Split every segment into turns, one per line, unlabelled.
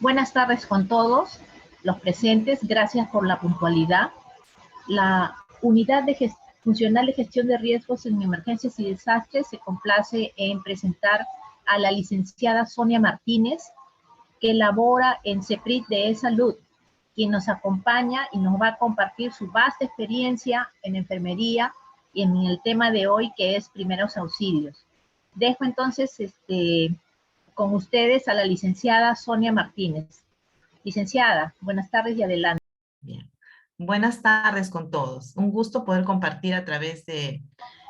Buenas tardes con todos los presentes. Gracias por la puntualidad. La Unidad Funcional de Gestión de Riesgos en Emergencias y Desastres se complace en presentar a la licenciada Sonia Martínez, que labora en CEPRIT de E-Salud, quien nos acompaña y nos va a compartir su vasta experiencia en enfermería y en el tema de hoy, que es primeros auxilios. Dejo entonces con ustedes a la licenciada Sonia Martínez. Licenciada, buenas tardes y adelante.
Bien. Buenas tardes con todos. Un gusto poder compartir a través de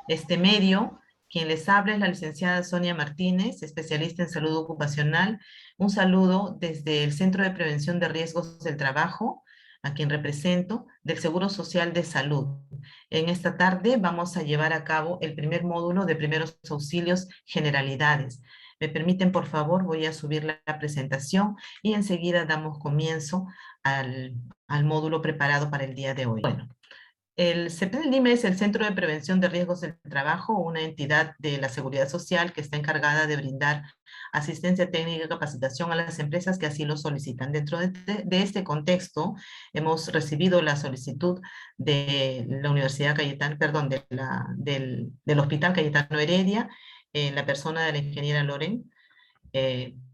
este medio. Quien les habla es la licenciada Sonia Martínez, especialista en salud ocupacional. Un saludo desde el Centro de Prevención de Riesgos del Trabajo, a quien represento, del Seguro Social de Salud. En esta tarde vamos a llevar a cabo el primer módulo de primeros auxilios generalidades. ¿Me permiten, por favor? Voy a subir la presentación y enseguida damos comienzo al módulo preparado para el día de hoy. Bueno, el CEPRIT-LIME es el Centro de Prevención de Riesgos del Trabajo, una entidad de la Seguridad Social que está encargada de brindar asistencia técnica y capacitación a las empresas que así lo solicitan. Dentro de este contexto, hemos recibido la solicitud de la Universidad Cayetano, perdón, del Hospital Cayetano Heredia, en la persona de la ingeniera Loren.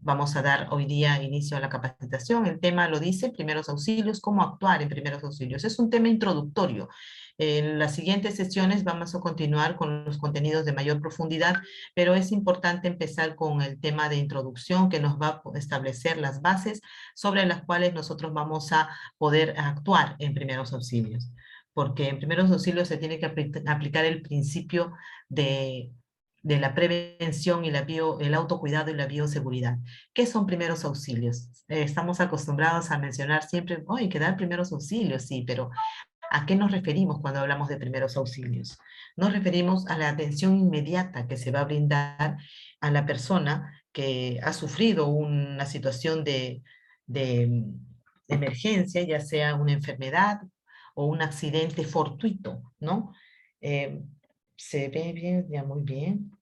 Vamos a dar hoy día inicio a la capacitación. El tema lo dice, primeros auxilios, cómo actuar en primeros auxilios. Es un tema introductorio. En las siguientes sesiones vamos a continuar con los contenidos de mayor profundidad, pero es importante empezar con el tema de introducción que nos va a establecer las bases sobre las cuales nosotros vamos a poder actuar en primeros auxilios. Porque en primeros auxilios se tiene que aplicar el principio de la prevención y el autocuidado y la bioseguridad. ¿Qué son primeros auxilios? Estamos acostumbrados a mencionar siempre, oh, hay que dar primeros auxilios, sí, pero ¿a qué nos referimos cuando hablamos de primeros auxilios? Nos referimos a la atención inmediata que se va a brindar a la persona que ha sufrido una situación de emergencia, ya sea una enfermedad o un accidente fortuito, ¿no? ¿Se ve bien? Ya, muy bien.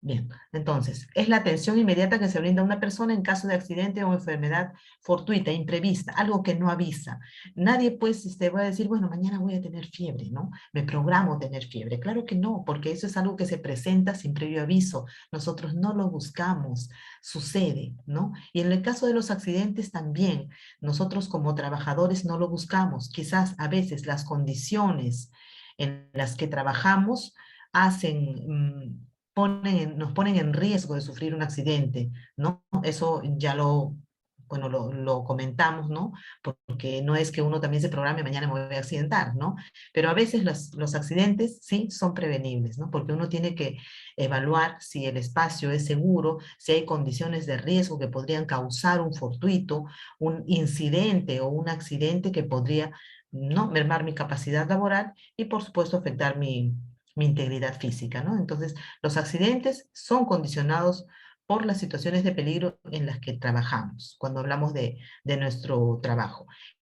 Bien, entonces, es la atención inmediata que se brinda a una persona en caso de accidente o enfermedad fortuita, imprevista, algo que no avisa. Nadie pues va a decir, bueno, mañana voy a tener fiebre, ¿no? Me programo tener fiebre. Claro que no, porque eso es algo que se presenta sin previo aviso. Nosotros no lo buscamos, sucede, ¿no? Y en el caso de los accidentes también, nosotros como trabajadores no lo buscamos. Quizás a veces las condiciones en las que trabajamos hacen... nos ponen en riesgo de sufrir un accidente, ¿no? Eso ya bueno, lo comentamos, ¿no? Porque no es que uno también se programe, mañana me voy a accidentar, ¿no? Pero a veces los accidentes sí son prevenibles, ¿no? Porque uno tiene que evaluar si el espacio es seguro, si hay condiciones de riesgo que podrían causar un fortuito, un incidente o un accidente que podría, ¿no?, mermar mi capacidad laboral y, por supuesto, afectar mi integridad física, ¿no? Entonces, los accidentes son condicionados por las situaciones de peligro en las que trabajamos, cuando hablamos de nuestro trabajo.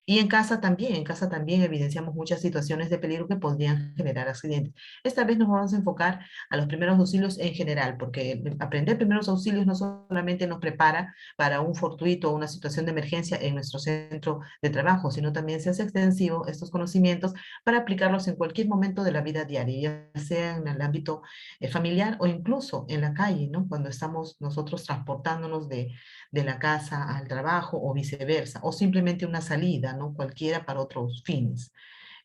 Y en casa también evidenciamos muchas situaciones de peligro que podrían generar accidentes. Esta vez nos vamos a enfocar a los primeros auxilios en general, porque aprender primeros auxilios no solamente nos prepara para un fortuito o una situación de emergencia en nuestro centro de trabajo, sino también se hace extensivo estos conocimientos para aplicarlos en cualquier momento de la vida diaria, ya sea en el ámbito familiar o incluso en la calle, ¿no? Cuando estamos nosotros transportándonos de la casa al trabajo o viceversa, o simplemente una salida, ¿no? Cualquiera para otros fines.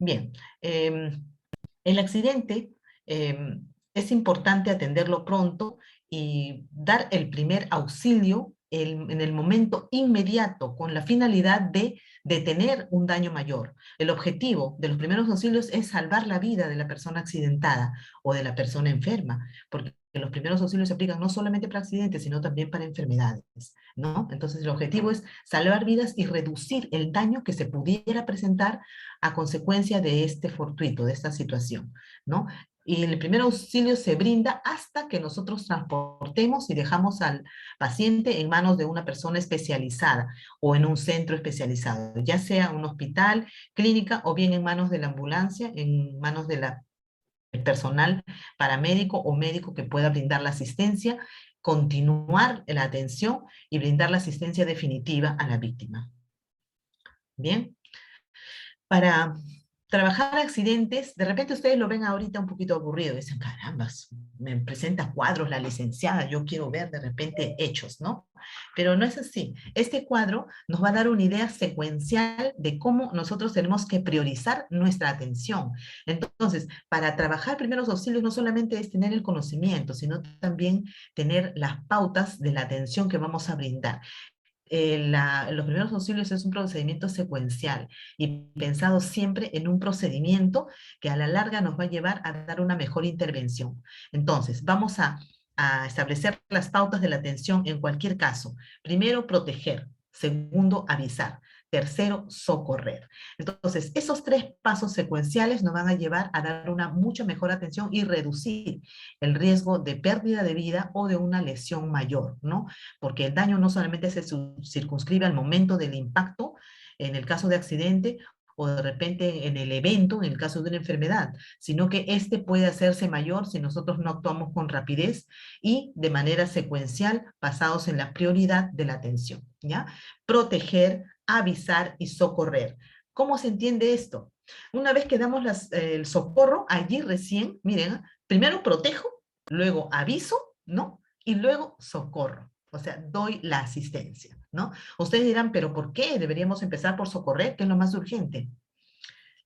Bien, el accidente es importante atenderlo pronto y dar el primer auxilio en el momento inmediato con la finalidad de detener un daño mayor. El objetivo de los primeros auxilios es salvar la vida de la persona accidentada o de la persona enferma, porque los primeros auxilios se aplican no solamente para accidentes, sino también para enfermedades, ¿no? Entonces el objetivo es salvar vidas y reducir el daño que se pudiera presentar a consecuencia de este fortuito, de esta situación, ¿no? Y el primer auxilio se brinda hasta que nosotros transportemos y dejamos al paciente en manos de una persona especializada o en un centro especializado, ya sea un hospital, clínica o bien en manos de la ambulancia, en manos de el personal paramédico o médico que pueda brindar la asistencia continuar la atención y brindar la asistencia definitiva a la víctima. Bien, para trabajar accidentes, de repente ustedes lo ven ahorita un poquito aburrido, dicen, carambas, me presenta cuadros la licenciada, yo quiero ver de repente hechos, ¿no? Pero no es así. Este cuadro nos va a dar una idea secuencial de cómo nosotros tenemos que priorizar nuestra atención. Entonces, para trabajar primeros auxilios no solamente es tener el conocimiento, sino también tener las pautas de la atención que vamos a brindar. Los primeros auxilios es un procedimiento secuencial y pensado siempre en un procedimiento que a la larga nos va a llevar a dar una mejor intervención. Entonces, vamos a establecer las pautas de la atención en cualquier caso. Primero, proteger. Segundo, avisar. Tercero, socorrer. Entonces, esos 3 pasos secuenciales nos van a llevar a dar una mucho mejor atención y reducir el riesgo de pérdida de vida o de una lesión mayor, ¿no? Porque el daño no solamente se circunscribe al momento del impacto, en el caso de accidente, o de repente en el evento, en el caso de una enfermedad, sino que este puede hacerse mayor si nosotros no actuamos con rapidez y de manera secuencial, basados en la prioridad de la atención, ¿ya? Proteger, avisar y socorrer. ¿Cómo se entiende esto? Una vez que damos el socorro, allí recién, miren, primero protejo, luego aviso, ¿no? Y luego socorro. O sea, doy la asistencia, ¿no? Ustedes dirán, pero ¿por qué deberíamos empezar por socorrer, que es lo más urgente?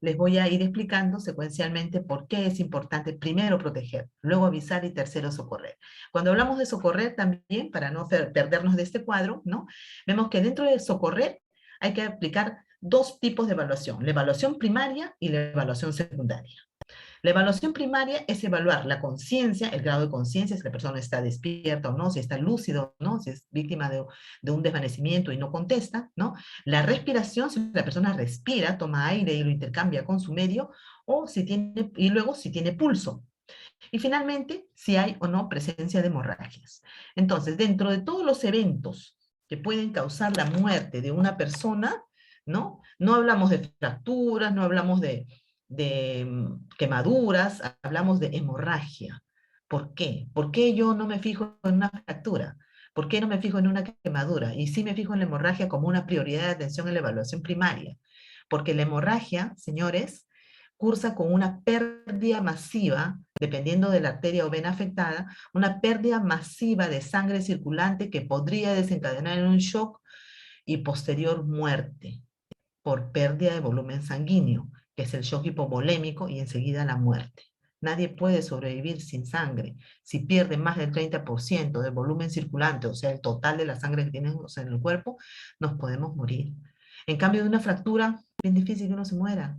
Les voy a ir explicando secuencialmente por qué es importante primero proteger, luego avisar y tercero socorrer. Cuando hablamos de socorrer también, para no perdernos de este cuadro, ¿no? Vemos que dentro de socorrer hay que aplicar 2 tipos de evaluación, la evaluación primaria y la evaluación secundaria. La evaluación primaria es evaluar la conciencia, el grado de conciencia, si la persona está despierta o no, si está lúcido o no, si es víctima de un desvanecimiento y no contesta, ¿no? La respiración, si la persona respira, toma aire y lo intercambia con su medio, o si tiene, y luego si tiene pulso. Y finalmente, si hay o no presencia de hemorragias. Entonces, dentro de todos los eventos que pueden causar la muerte de una persona, ¿no? No hablamos de fracturas, no hablamos de quemaduras, hablamos de hemorragia. ¿Por qué? ¿Por qué yo no me fijo en una fractura? ¿Por qué no me fijo en una quemadura? Y sí me fijo en la hemorragia como una prioridad de atención en la evaluación primaria. Porque la hemorragia, señores, cursa con una pérdida masiva, dependiendo de la arteria o vena afectada, una pérdida masiva de sangre circulante que podría desencadenar en un shock y posterior muerte por pérdida de volumen sanguíneo, que es el shock hipovolémico y enseguida la muerte. Nadie puede sobrevivir sin sangre. Si pierde más del 30% del volumen circulante, o sea, el total de la sangre que tenemos en el cuerpo, nos podemos morir. En cambio de una fractura, es bien difícil que uno se muera.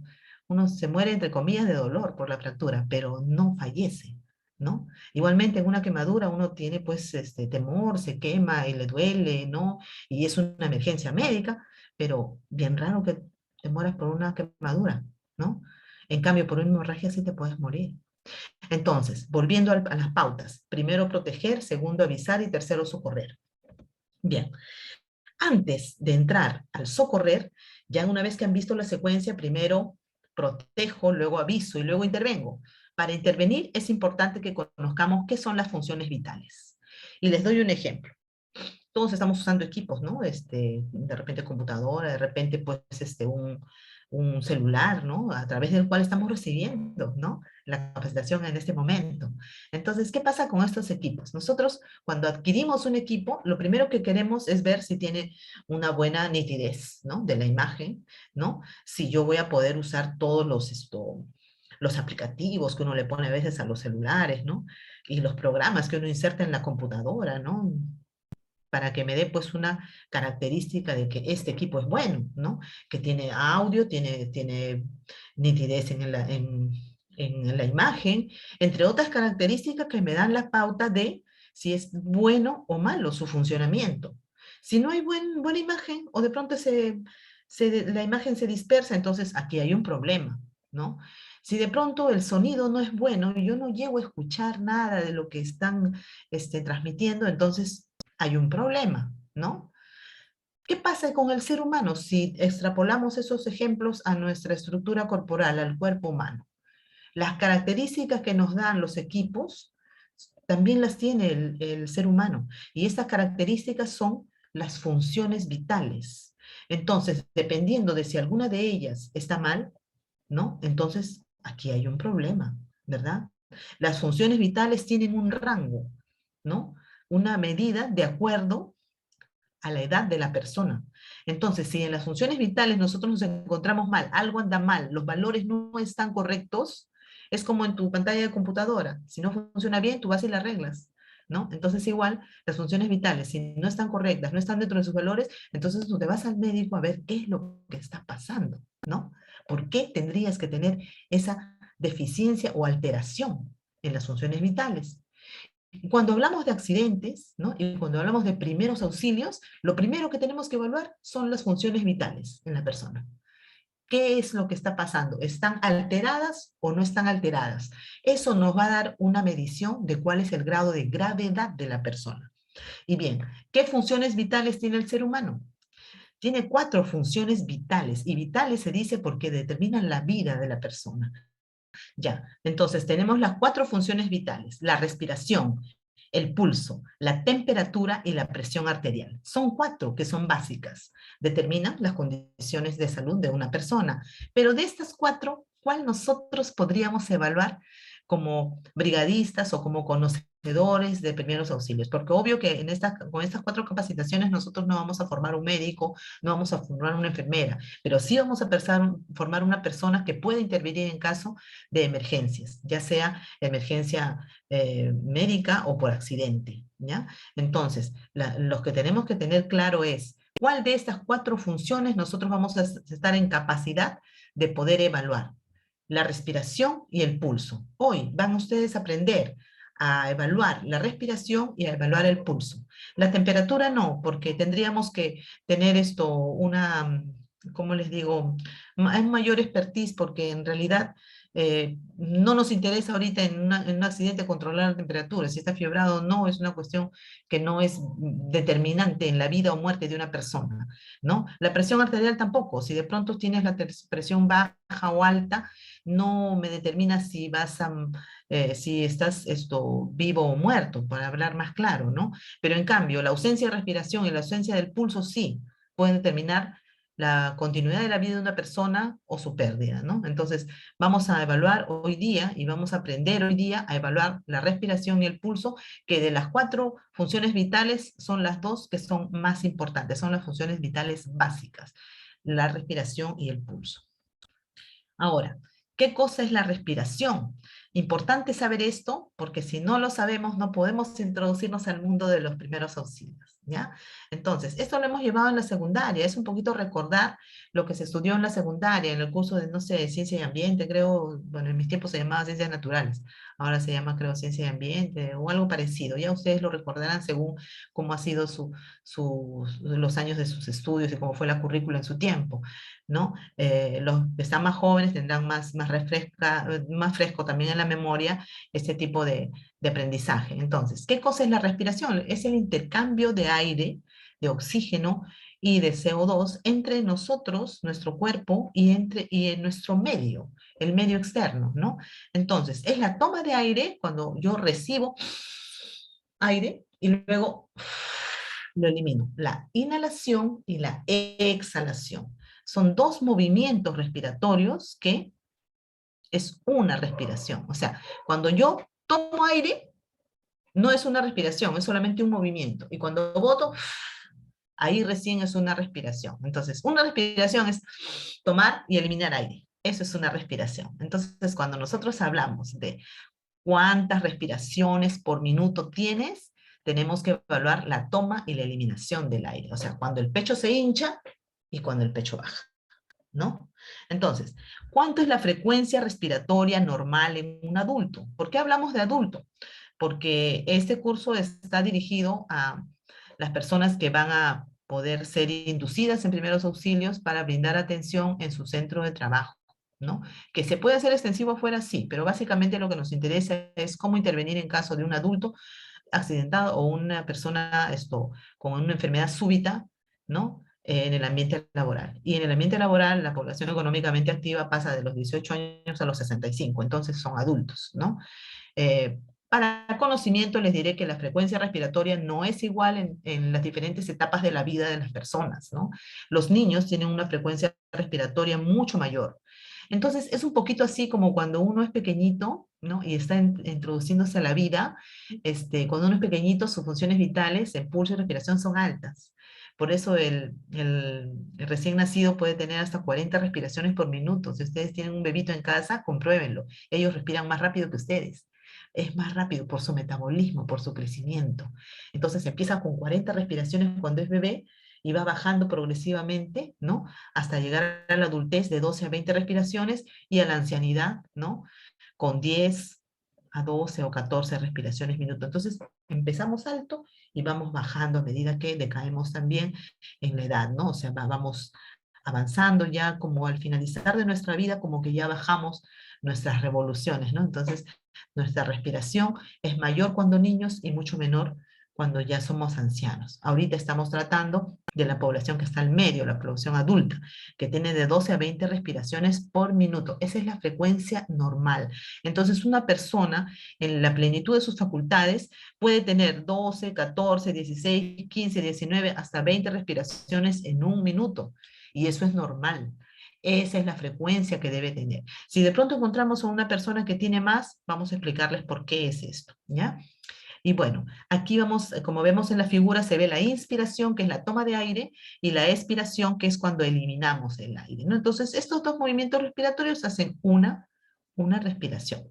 Uno se muere, entre comillas, de dolor por la fractura, pero no fallece, ¿no? Igualmente, en una quemadura uno tiene, pues, temor, se quema y le duele, ¿no? Y es una emergencia médica, pero bien raro que te mueras por una quemadura, ¿no? En cambio, por una hemorragia sí te puedes morir. Entonces, volviendo a las pautas. Primero proteger, segundo avisar y tercero socorrer. Bien, antes de entrar al socorrer, ya una vez que han visto la secuencia, primero protejo, luego aviso y luego intervengo. Para intervenir es importante que conozcamos qué son las funciones vitales. Y les doy un ejemplo. Todos estamos usando equipos, ¿no? De repente computadora, de repente pues un celular, ¿no? A través del cual estamos recibiendo, ¿no? La capacitación en este momento. Entonces, ¿qué pasa con estos equipos? Nosotros, cuando adquirimos un equipo, lo primero que queremos es ver si tiene una buena nitidez, ¿no? De la imagen, ¿no? Si yo voy a poder usar todos los aplicativos que uno le pone a veces a los celulares, ¿no? Y los programas que uno inserta en la computadora, ¿no? Para que me dé pues una característica de que este equipo es bueno, ¿no? Que tiene audio, tiene nitidez en la imagen, entre otras características que me dan la pauta de si es bueno o malo su funcionamiento. Si no hay buena imagen o de pronto la imagen se dispersa, entonces aquí hay un problema, ¿no? Si de pronto el sonido no es bueno y yo no llego a escuchar nada de lo que están transmitiendo, entonces hay un problema, ¿no? ¿Qué pasa con el ser humano si extrapolamos esos ejemplos a nuestra estructura corporal, al cuerpo humano? Las características que nos dan los equipos también las tiene el ser humano. Y estas características son las funciones vitales. Entonces, dependiendo de si alguna de ellas está mal, ¿no? Entonces, aquí hay un problema, ¿verdad? Las funciones vitales tienen un rango, ¿no? Una medida de acuerdo a la edad de la persona. Entonces, si en las funciones vitales nosotros nos encontramos mal, algo anda mal, los valores no están correctos, es como en tu pantalla de computadora. Si no funciona bien, tú vas y la arreglas, ¿no? Entonces, igual, las funciones vitales, si no están correctas, no están dentro de sus valores, entonces tú te vas al médico a ver qué es lo que está pasando, ¿no? ¿Por qué tendrías que tener esa deficiencia o alteración en las funciones vitales? Cuando hablamos de accidentes, ¿no? Y cuando hablamos de primeros auxilios, lo primero que tenemos que evaluar son las funciones vitales en la persona. ¿Qué es lo que está pasando? ¿Están alteradas o no están alteradas? Eso nos va a dar una medición de cuál es el grado de gravedad de la persona. Y bien, ¿qué funciones vitales tiene el ser humano? Tiene 4 funciones vitales, y vitales se dice porque determinan la vida de la persona. Ya, entonces tenemos las 4 funciones vitales: la respiración, el pulso, la temperatura y la presión arterial. Son 4 que son básicas, determinan las condiciones de salud de una persona. Pero de estas 4, ¿cuál nosotros podríamos evaluar como brigadistas o como conocedores de primeros auxilios? Porque obvio que con estas 4 capacitaciones nosotros no vamos a formar un médico, no vamos a formar una enfermera, pero sí vamos a formar una persona que pueda intervenir en caso de emergencias, ya sea emergencia médica o por accidente, ¿ya? Entonces, lo que tenemos que tener claro es cuál de estas 4 funciones nosotros vamos a estar en capacidad de poder evaluar. La respiración y el pulso. Hoy van ustedes a aprender a evaluar la respiración y a evaluar el pulso. La temperatura no, porque tendríamos que tener ¿cómo les digo? Hay mayor expertise, porque en realidad no nos interesa ahorita en un accidente controlar la temperatura. Si está fiebrado o no, es una cuestión que no es determinante en la vida o muerte de una persona, ¿no? La presión arterial tampoco. Si de pronto tienes la presión baja o alta, no me determina si estás vivo o muerto, para hablar más claro, ¿no? Pero en cambio, la ausencia de respiración y la ausencia del pulso sí pueden determinar la continuidad de la vida de una persona o su pérdida, ¿no? Entonces, vamos a evaluar hoy día y vamos a aprender hoy día a evaluar la respiración y el pulso, que de las 4 funciones vitales son las 2 que son más importantes, son las funciones vitales básicas: la respiración y el pulso. Ahora, ¿qué cosa es la respiración? Importante saber esto, porque si no lo sabemos no podemos introducirnos al mundo de los primeros auxilios, ¿ya? Entonces, esto lo hemos llevado en la secundaria, es un poquito recordar lo que se estudió en la secundaria, en el curso de, no sé, ciencia y ambiente, creo, bueno, en mis tiempos se llamaba ciencias naturales, ahora se llama, creo, ciencia y ambiente, o algo parecido. Ya ustedes lo recordarán según cómo ha sido los años de sus estudios y cómo fue la currícula en su tiempo, ¿no? Los que están más jóvenes tendrán más fresco también en la memoria este tipo de aprendizaje. Entonces, ¿qué cosa es la respiración? Es el intercambio de aire, de oxígeno y de CO2 entre nosotros, nuestro cuerpo, y en nuestro medio, el medio externo, ¿no? Entonces, es la toma de aire cuando yo recibo aire y luego lo elimino. La inhalación y la exhalación. Son 2 movimientos respiratorios que es una respiración. O sea, cuando yo tomo aire, no es una respiración, es solamente un movimiento. Y cuando boto, ahí recién es una respiración. Entonces, una respiración es tomar y eliminar aire. Eso es una respiración. Entonces, cuando nosotros hablamos de cuántas respiraciones por minuto tienes, tenemos que evaluar la toma y la eliminación del aire. O sea, cuando el pecho se hincha y cuando el pecho baja, ¿no? Entonces, ¿cuánto es la frecuencia respiratoria normal en un adulto? ¿Por qué hablamos de adulto? Porque este curso está dirigido a las personas que van a poder ser inducidas en primeros auxilios para brindar atención en su centro de trabajo, ¿no? Que se puede hacer extensivo afuera, sí, pero básicamente lo que nos interesa es cómo intervenir en caso de un adulto accidentado o una persona con una enfermedad súbita, ¿no? En el ambiente laboral. Y en el ambiente laboral, la población económicamente activa pasa de los 18 años a los 65, entonces son adultos, ¿no? Para conocimiento les diré que la frecuencia respiratoria no es igual en las diferentes etapas de la vida de las personas, ¿no? Los niños tienen una frecuencia respiratoria mucho mayor. Entonces, es un poquito así como cuando uno es pequeñito, ¿no? Y está introduciéndose a la vida, cuando uno es pequeñito, sus funciones vitales, el pulso y respiración son altas. Por eso el recién nacido puede tener hasta 40 respiraciones por minuto. Si ustedes tienen un bebito en casa, compruébenlo. Ellos respiran más rápido que ustedes. Es más rápido por su metabolismo, por su crecimiento. Entonces empieza con 40 respiraciones cuando es bebé y va bajando progresivamente, ¿no? Hasta llegar a la adultez de 12 a 20 respiraciones y a la ancianidad, ¿no? Con 10 a 12 o 14 respiraciones minuto. Entonces empezamos alto y vamos bajando a medida que decaemos también en la edad, ¿no? O sea, vamos avanzando ya como al finalizar de nuestra vida, como que ya bajamos nuestras revoluciones, ¿no? Entonces, nuestra respiración es mayor cuando niños y mucho menor cuando ya somos ancianos. Ahorita estamos tratando de la población que está al medio, la población adulta, que tiene de 12 a 20 respiraciones por minuto. Esa es la frecuencia normal. Entonces, una persona en la plenitud de sus facultades puede tener 12, 14, 16, 15, 19, hasta 20 respiraciones en un minuto. Y eso es normal. Esa es la frecuencia que debe tener. Si de pronto encontramos a una persona que tiene más, vamos a explicarles por qué es esto, ¿ya? Y bueno, aquí vamos, como vemos en la figura, se ve la inspiración, que es la toma de aire, y la expiración, que es cuando eliminamos el aire, ¿no? Entonces, estos dos movimientos respiratorios hacen una respiración.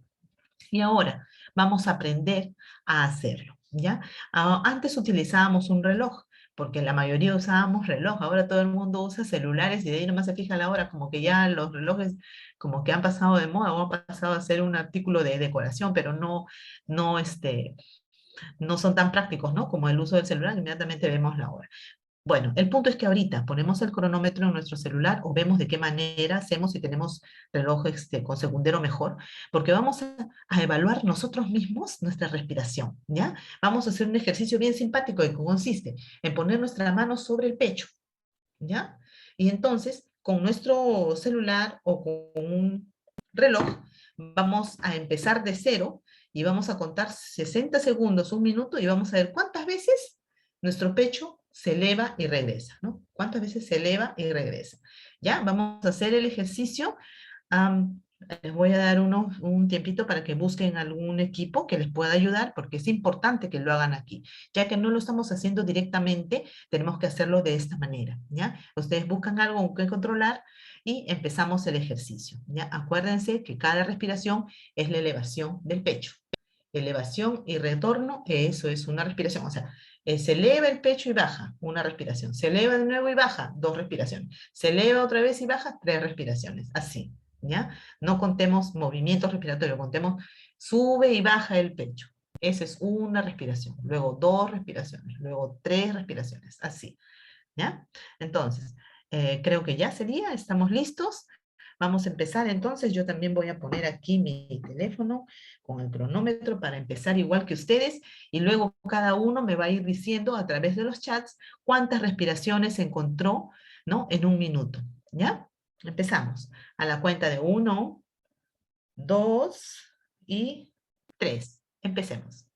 Y ahora vamos a aprender a hacerlo, ¿ya? Antes utilizábamos un reloj, porque la mayoría usábamos reloj, ahora todo el mundo usa celulares y de ahí nomás se fija la hora, como que ya los relojes como que han pasado de moda o han pasado a ser un artículo de decoración, pero no, no son tan prácticos, ¿no? Como el uso del celular, inmediatamente vemos la hora. Bueno, el punto es que ahorita ponemos el cronómetro en nuestro celular o vemos de qué manera hacemos si tenemos reloj con segundero mejor, porque vamos a evaluar nosotros mismos nuestra respiración, ¿ya? Vamos a hacer un ejercicio bien simpático que consiste en poner nuestra mano sobre el pecho, ¿ya? Y entonces, con nuestro celular o con un reloj, vamos a empezar de cero y vamos a contar 60 segundos, un minuto, y vamos a ver cuántas veces nuestro pecho se eleva y regresa, ¿no? Cuántas veces se eleva y regresa. ¿Ya? Vamos a hacer el ejercicio. Am, Les voy a dar un tiempito para que busquen algún equipo que les pueda ayudar, porque es importante que lo hagan aquí. Ya que no lo estamos haciendo directamente, tenemos que hacerlo de esta manera, ¿ya? Ustedes buscan algo que controlar y empezamos el ejercicio, ¿ya? Acuérdense que cada respiración es la elevación del pecho. Elevación y retorno, eso es una respiración. O sea, se eleva el pecho y baja, una respiración. Se eleva de nuevo y baja, dos respiraciones. Se eleva otra vez y baja, tres respiraciones. Así, ¿ya? No contemos movimientos respiratorios, contemos sube y baja el pecho. Esa es una respiración. Luego dos respiraciones. Luego tres respiraciones. Así, ¿ya? Entonces, creo que ya sería. ¿Estamos listos? Vamos a empezar entonces. Yo también voy a poner aquí mi teléfono con el cronómetro para empezar igual que ustedes y luego cada uno me va a ir diciendo a través de los chats cuántas respiraciones encontró, ¿no? En un minuto, ¿ya? Empezamos. A la cuenta de 1, 2 y 3. Empecemos.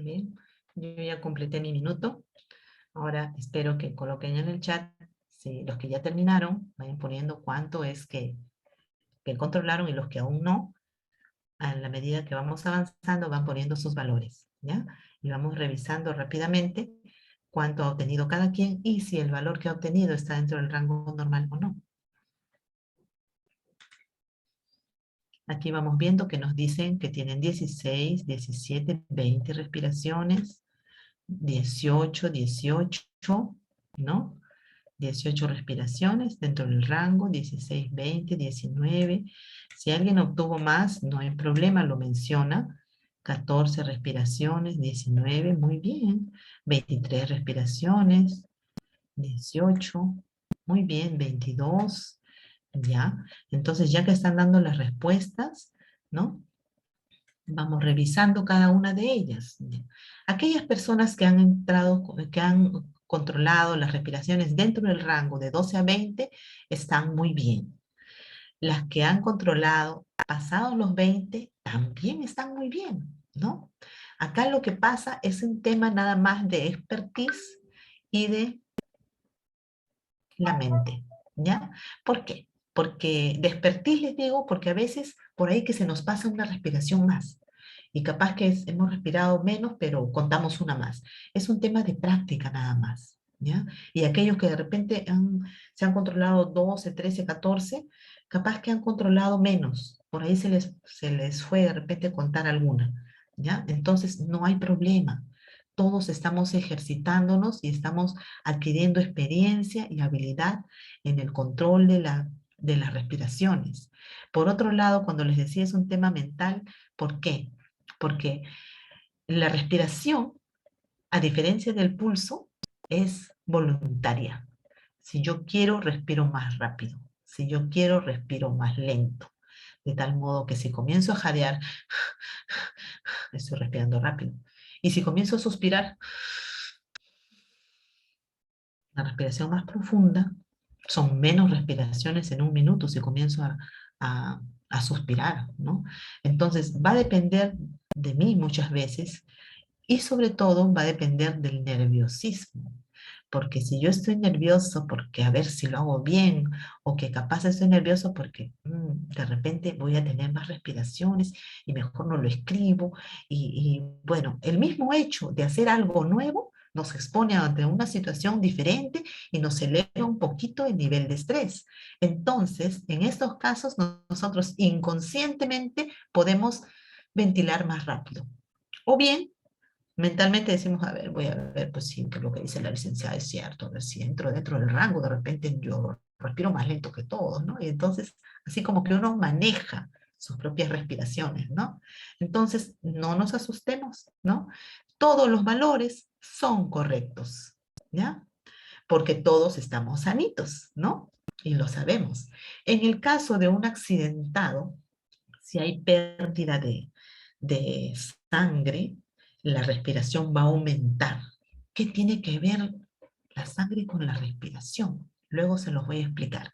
Bien, yo ya completé mi minuto. Ahora espero que coloquen en el chat, si los que ya terminaron, vayan poniendo cuánto es que controlaron, y los que aún no, a la medida que vamos avanzando, van poniendo sus valores, ¿ya? Y vamos revisando rápidamente cuánto ha obtenido cada quien y si el valor que ha obtenido está dentro del rango normal o no. Aquí vamos viendo que nos dicen que tienen 16, 17, 20 respiraciones, 18, 18, ¿no? 18 respiraciones dentro del rango, 16, 20, 19. Si alguien obtuvo más, no hay problema, lo menciona. 14 respiraciones, 19, muy bien. 23 respiraciones, 18, muy bien. 22, ya. Entonces, ya que están dando las respuestas, ¿no? Vamos revisando cada una de ellas. Aquellas personas que han entrado, que han controlado las respiraciones dentro del rango de 12 a 20, están muy bien. Las que han controlado pasados los 20, también están muy bien, ¿no? Acá lo que pasa es un tema nada más de expertise y de la mente, ¿ya? ¿Por qué? Porque de expertise les digo, porque a veces por ahí que se nos pasa una respiración más y capaz que hemos respirado menos, pero contamos una más. Es un tema de práctica nada más, ¿ya? Y aquellos que de repente se han controlado 12, 13, 14, capaz que han controlado menos, por ahí se les fue de repente contar alguna, ¿ya? Entonces no hay problema. Todos estamos ejercitándonos y estamos adquiriendo experiencia y habilidad en el control de las respiraciones. Por otro lado, cuando les decía es un tema mental, ¿por qué? Porque la respiración, a diferencia del pulso, es voluntaria. Si yo quiero, respiro más rápido. Si yo quiero, respiro más lento. De tal modo que si comienzo a jadear, estoy respirando rápido. Y si comienzo a suspirar, la respiración más profunda, son menos respiraciones en un minuto si comienzo a suspirar, ¿no? Entonces va a depender de mí muchas veces y sobre todo va a depender del nerviosismo. Porque si yo estoy nervioso porque a ver si lo hago bien, o que capaz estoy nervioso porque de repente voy a tener más respiraciones y mejor no lo escribo. Y bueno, el mismo hecho de hacer algo nuevo nos expone ante una situación diferente y nos eleva un poquito el nivel de estrés. Entonces, en estos casos, nosotros inconscientemente podemos ventilar más rápido. O bien, mentalmente decimos, a ver, voy a ver, pues sí, que lo que dice la licenciada es cierto, a ver si entro dentro del rango, de repente yo respiro más lento que todos, ¿no? Y entonces, así como que uno maneja sus propias respiraciones, ¿no? Entonces, no nos asustemos, ¿no? Todos los valores son correctos, ¿ya? Porque todos estamos sanitos, ¿no? Y lo sabemos. En el caso de un accidentado, si hay pérdida de sangre, la respiración va a aumentar. ¿Qué tiene que ver la sangre con la respiración? Luego se los voy a explicar.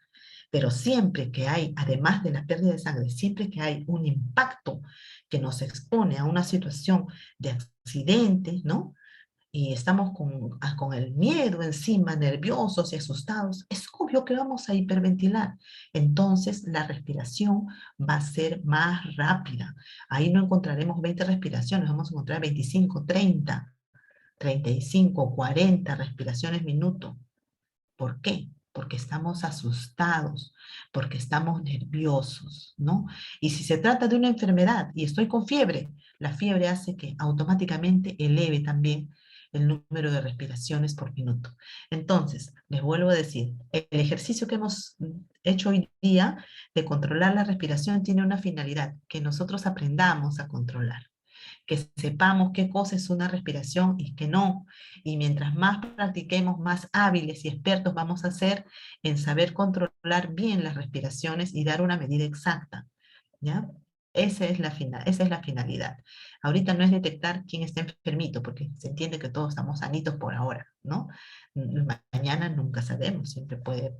Pero siempre que hay, además de la pérdida de sangre, siempre que hay un impacto que nos expone a una situación de accidente, ¿no? Y estamos con el miedo encima, nerviosos y asustados, es obvio que vamos a hiperventilar. Entonces la respiración va a ser más rápida. Ahí no encontraremos 20 respiraciones, vamos a encontrar 25, 30, 35, 40 respiraciones minuto. ¿Por qué? Porque estamos asustados, porque estamos nerviosos, ¿no? Y si se trata de una enfermedad y estoy con fiebre, la fiebre hace que automáticamente eleve también el número de respiraciones por minuto. Entonces, les vuelvo a decir, el ejercicio que hemos hecho hoy día de controlar la respiración tiene una finalidad, que nosotros aprendamos a controlar, que sepamos qué cosa es una respiración y qué no. Y mientras más practiquemos, más hábiles y expertos vamos a ser en saber controlar bien las respiraciones y dar una medida exacta, ¿ya? Esa es la finalidad. Ahorita no es detectar quién está enfermito, porque se entiende que todos estamos sanitos por ahora, ¿no? Mañana nunca sabemos, siempre puede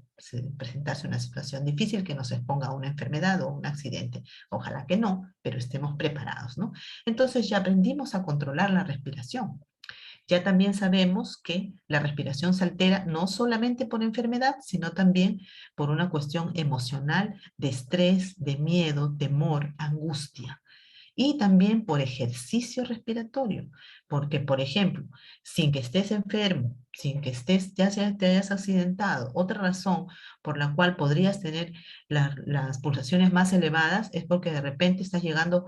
presentarse una situación difícil que nos exponga a una enfermedad o un accidente. Ojalá que no, pero estemos preparados, ¿no? Entonces ya aprendimos a controlar la respiración. Ya también sabemos que la respiración se altera no solamente por enfermedad, sino también por una cuestión emocional de estrés, de miedo, temor, angustia. Y también por ejercicio respiratorio, porque, por ejemplo, sin que estés enfermo, sin que te hayas accidentado, otra razón por la cual podrías tener las pulsaciones más elevadas es porque de repente estás llegando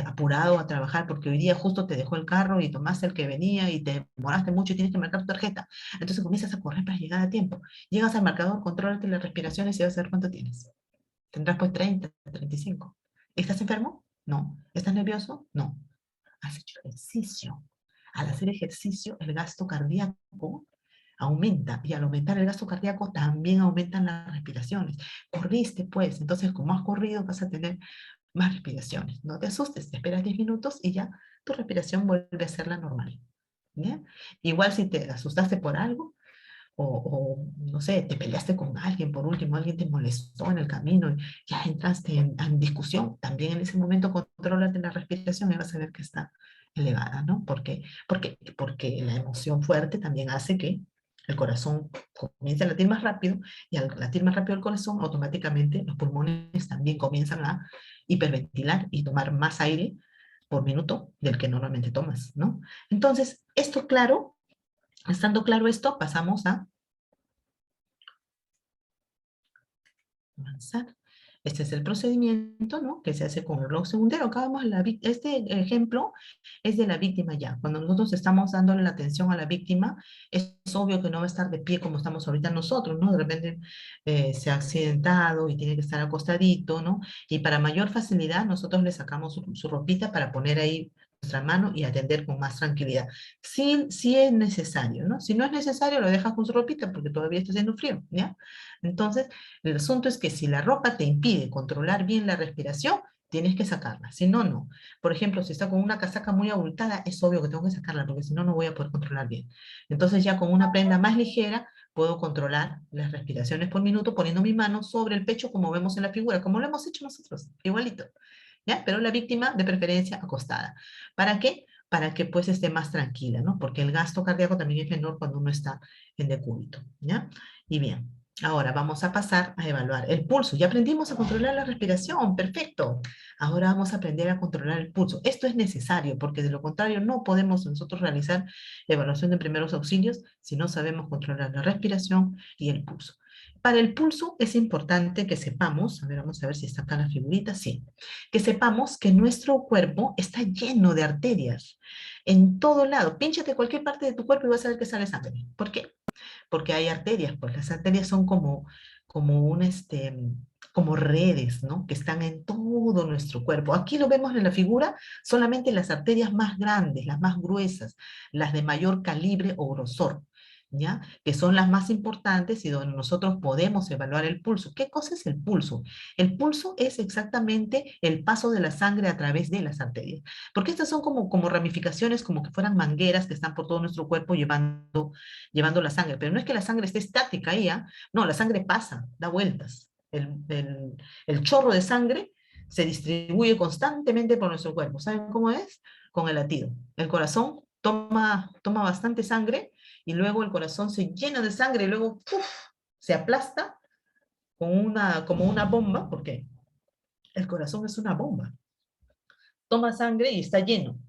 apurado a trabajar, porque hoy día justo te dejó el carro y tomaste el que venía y te demoraste mucho y tienes que marcar tu tarjeta. Entonces comienzas a correr para llegar a tiempo. Llegas al marcador, contrólate las respiraciones y vas a ver cuánto tienes. Tendrás pues 30, 35. ¿Estás enfermo? No. ¿Estás nervioso? No. Has hecho ejercicio. Al hacer ejercicio, el gasto cardíaco aumenta, y al aumentar el gasto cardíaco también aumentan las respiraciones. Corriste pues, entonces como has corrido vas a tener más respiraciones. No te asustes, te esperas 10 minutos y ya tu respiración vuelve a ser la normal. ¿Ya? Igual si te asustaste por algo, no sé, te peleaste con alguien, por último, alguien te molestó en el camino y ya entraste en discusión, también en ese momento contrólate la respiración y vas a ver que está elevada, ¿no? Porque la emoción fuerte también hace que el corazón comience a latir más rápido y al latir más rápido el corazón, automáticamente los pulmones también comienzan a hiperventilar y tomar más aire por minuto del que normalmente tomas, ¿no? Entonces, esto claro, estando claro esto, pasamos a avanzar. Este es el procedimiento, ¿no?, que se hace con el reloj segundero. Acá vemos este ejemplo es de la víctima ya. Cuando nosotros estamos dándole la atención a la víctima, es obvio que no va a estar de pie como estamos ahorita nosotros, ¿no? De repente se ha accidentado y tiene que estar acostadito, ¿no? Y para mayor facilidad, nosotros le sacamos su ropita para poner ahí nuestra mano y atender con más tranquilidad. Sí es necesario, ¿no? Si no es necesario, lo dejas con su ropita porque todavía está haciendo frío, ¿ya? Entonces, el asunto es que si la ropa te impide controlar bien la respiración, tienes que sacarla, si no, no. Por ejemplo, si está con una casaca muy abultada, es obvio que tengo que sacarla, porque si no, no voy a poder controlar bien. Entonces ya con una prenda más ligera, puedo controlar las respiraciones por minuto poniendo mi mano sobre el pecho, como vemos en la figura, como lo hemos hecho nosotros, igualito. ¿Ya? Pero la víctima, de preferencia, acostada. ¿Para qué? Para que pues esté más tranquila, ¿no? Porque el gasto cardíaco también es menor cuando uno está en decúbito, ¿ya? Y bien. Ahora vamos a pasar a evaluar el pulso. Ya aprendimos a controlar la respiración, perfecto. Ahora vamos a aprender a controlar el pulso. Esto es necesario porque de lo contrario no podemos nosotros realizar la evaluación de primeros auxilios si no sabemos controlar la respiración y el pulso. Para el pulso es importante que sepamos, a ver, vamos a ver si está acá la figurita, sí, que sepamos que nuestro cuerpo está lleno de arterias en todo lado. Pínchate cualquier parte de tu cuerpo y vas a ver que sale sangre. ¿Por qué? Porque hay arterias, pues las arterias son como redes, ¿no? Que están en todo nuestro cuerpo. Aquí lo vemos en la figura, solamente las arterias más grandes, las más gruesas, las de mayor calibre o grosor, ¿ya? Que son las más importantes y donde nosotros podemos evaluar el pulso. ¿Qué cosa es el pulso? El pulso es exactamente el paso de la sangre a través de las arterias, porque estas son como ramificaciones, como que fueran mangueras que están por todo nuestro cuerpo llevando la sangre, pero no es que la sangre esté estática ahí, ¿ah? No, la sangre pasa, da vueltas. El chorro de sangre se distribuye constantemente por nuestro cuerpo. ¿Saben cómo es? Con el latido. El corazón toma bastante sangre y luego el corazón se llena de sangre y luego ¡puf!, se aplasta como una bomba, porque el corazón es una bomba. Toma sangre y está lleno.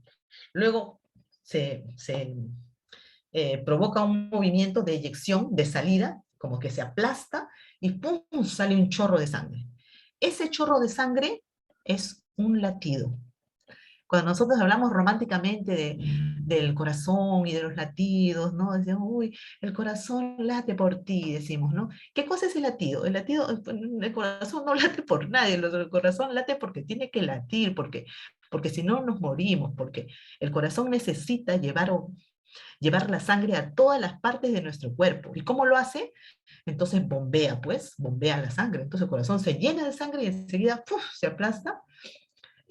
Luego se provoca un movimiento de eyección, de salida, como que se aplasta y ¡pum!, sale un chorro de sangre. Ese chorro de sangre es un latido. Cuando nosotros hablamos románticamente del corazón y de los latidos, ¿no? Decimos, uy, el corazón late por ti, decimos, ¿no? ¿Qué cosa es el latido? El corazón no late por nadie, el corazón late porque tiene que latir, porque si no nos morimos, porque el corazón necesita llevar la sangre a todas las partes de nuestro cuerpo. ¿Y cómo lo hace? Entonces bombea la sangre. Entonces el corazón se llena de sangre y enseguida ¡puf!, se aplasta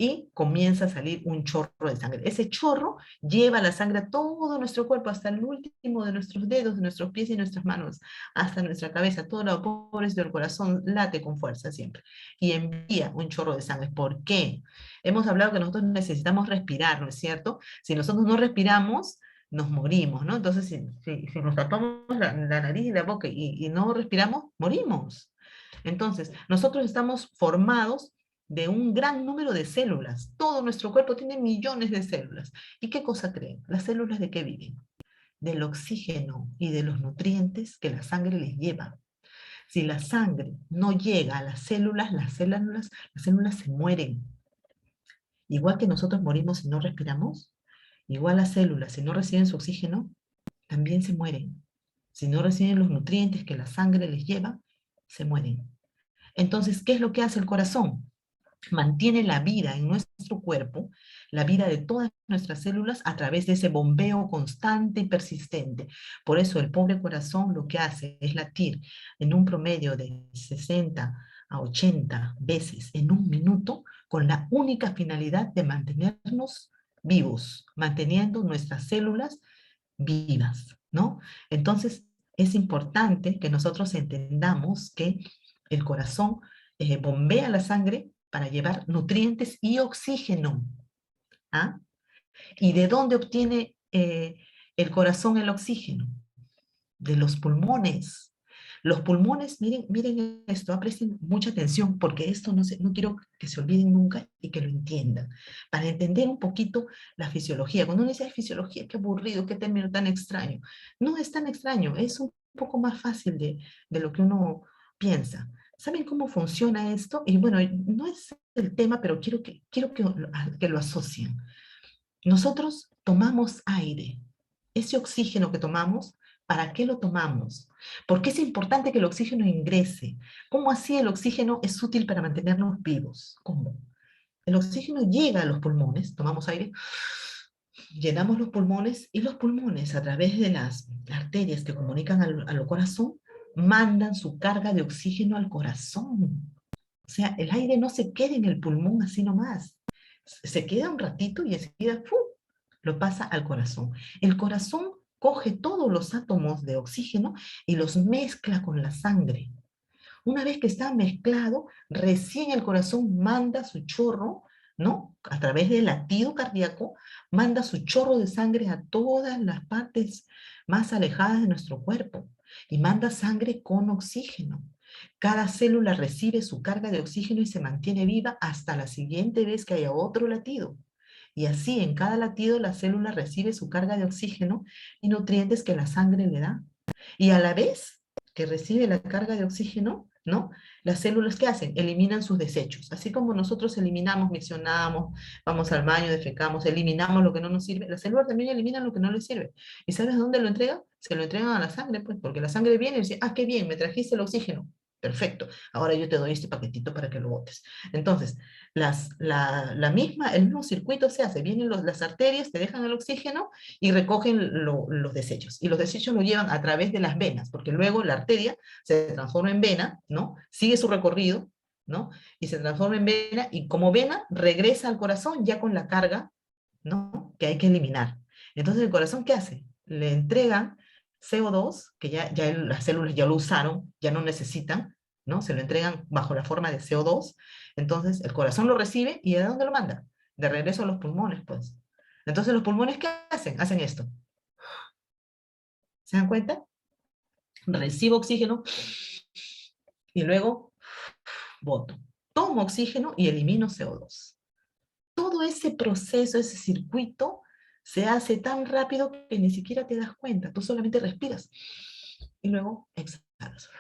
y comienza a salir un chorro de sangre. Ese chorro lleva la sangre a todo nuestro cuerpo, hasta el último de nuestros dedos, de nuestros pies y nuestras manos, hasta nuestra cabeza. Todo los pobres del corazón late con fuerza siempre y envía un chorro de sangre. ¿Por qué? Hemos hablado que nosotros necesitamos respirar, ¿no es cierto? Si nosotros no respiramos, nos morimos, ¿no? Entonces, si nos tapamos la nariz y la boca y no respiramos, morimos. Entonces, nosotros estamos formados de un gran número de células. Todo nuestro cuerpo tiene millones de células. ¿Y qué cosa creen? ¿Las células de qué viven? Del oxígeno y de los nutrientes que la sangre les lleva. Si la sangre no llega a las células se mueren. Igual que nosotros morimos si no respiramos, igual las células, si no reciben su oxígeno, también se mueren. Si no reciben los nutrientes que la sangre les lleva, se mueren. Entonces, ¿qué es lo que hace el corazón? Mantiene la vida en nuestro cuerpo, la vida de todas nuestras células a través de ese bombeo constante y persistente. Por eso el pobre corazón lo que hace es latir en un promedio de 60 a 80 veces en un minuto con la única finalidad de mantenernos vivos, manteniendo nuestras células vivas, ¿no? Entonces es importante que nosotros entendamos que el corazón bombea la sangre para llevar nutrientes y oxígeno. ¿Ah? ¿Y de dónde obtiene el corazón el oxígeno? De los pulmones. Los pulmones, miren esto, presten mucha atención porque esto no quiero que se olviden nunca y que lo entiendan. Para entender un poquito la fisiología. Cuando uno dice fisiología, qué aburrido, qué término tan extraño. No es tan extraño, es un poco más fácil de lo que uno piensa. ¿Saben cómo funciona esto? Y bueno, no es el tema, pero quiero que lo asocien. Nosotros tomamos aire. Ese oxígeno que tomamos, ¿para qué lo tomamos? ¿Por qué es importante que el oxígeno ingrese? ¿Cómo así el oxígeno es útil para mantenernos vivos? ¿Cómo? El oxígeno llega a los pulmones, tomamos aire, llenamos los pulmones y los pulmones a través de las arterias que comunican al corazón, mandan su carga de oxígeno al corazón. O sea, el aire no se queda en el pulmón así nomás. Se queda un ratito y enseguida ¡fu! Lo pasa al corazón. El corazón coge todos los átomos de oxígeno y los mezcla con la sangre. Una vez que está mezclado, recién el corazón manda su chorro, ¿no? A través del latido cardíaco, manda su chorro de sangre a todas las partes más alejadas de nuestro cuerpo y manda sangre con oxígeno. Cada célula recibe su carga de oxígeno y se mantiene viva hasta la siguiente vez que haya otro latido. Y así en cada latido la célula recibe su carga de oxígeno y nutrientes que la sangre le da. Y a la vez que recibe la carga de oxígeno, ¿no? Las células, ¿qué hacen? Eliminan sus desechos. Así como nosotros eliminamos, miccionamos, vamos al baño, defecamos, eliminamos lo que no nos sirve, las células también eliminan lo que no les sirve. ¿Y sabes dónde lo entregan? Se lo entregan a la sangre, pues, porque la sangre viene y dice, ah, qué bien, me trajiste el oxígeno. Perfecto, ahora yo te doy este paquetito para que lo botes. Entonces, el mismo circuito se hace, vienen las arterias, te dejan el oxígeno y recogen los desechos. Y los desechos lo llevan a través de las venas, porque luego la arteria se transforma en vena, ¿no? Sigue su recorrido, ¿no? Y se transforma en vena, y como vena regresa al corazón ya con la carga, ¿no? Que hay que eliminar. Entonces, ¿el corazón qué hace? Le entregan CO2, que ya las células ya lo usaron, ya no necesitan, ¿no? Se lo entregan bajo la forma de CO2, entonces el corazón lo recibe y ¿de dónde lo manda? De regreso a los pulmones, pues. Entonces, ¿los pulmones qué hacen? Hacen esto. ¿Se dan cuenta? Recibo oxígeno y luego boto. Tomo oxígeno y elimino CO2. Todo ese proceso, ese circuito, se hace tan rápido que ni siquiera te das cuenta. Tú solamente respiras y luego exhalas.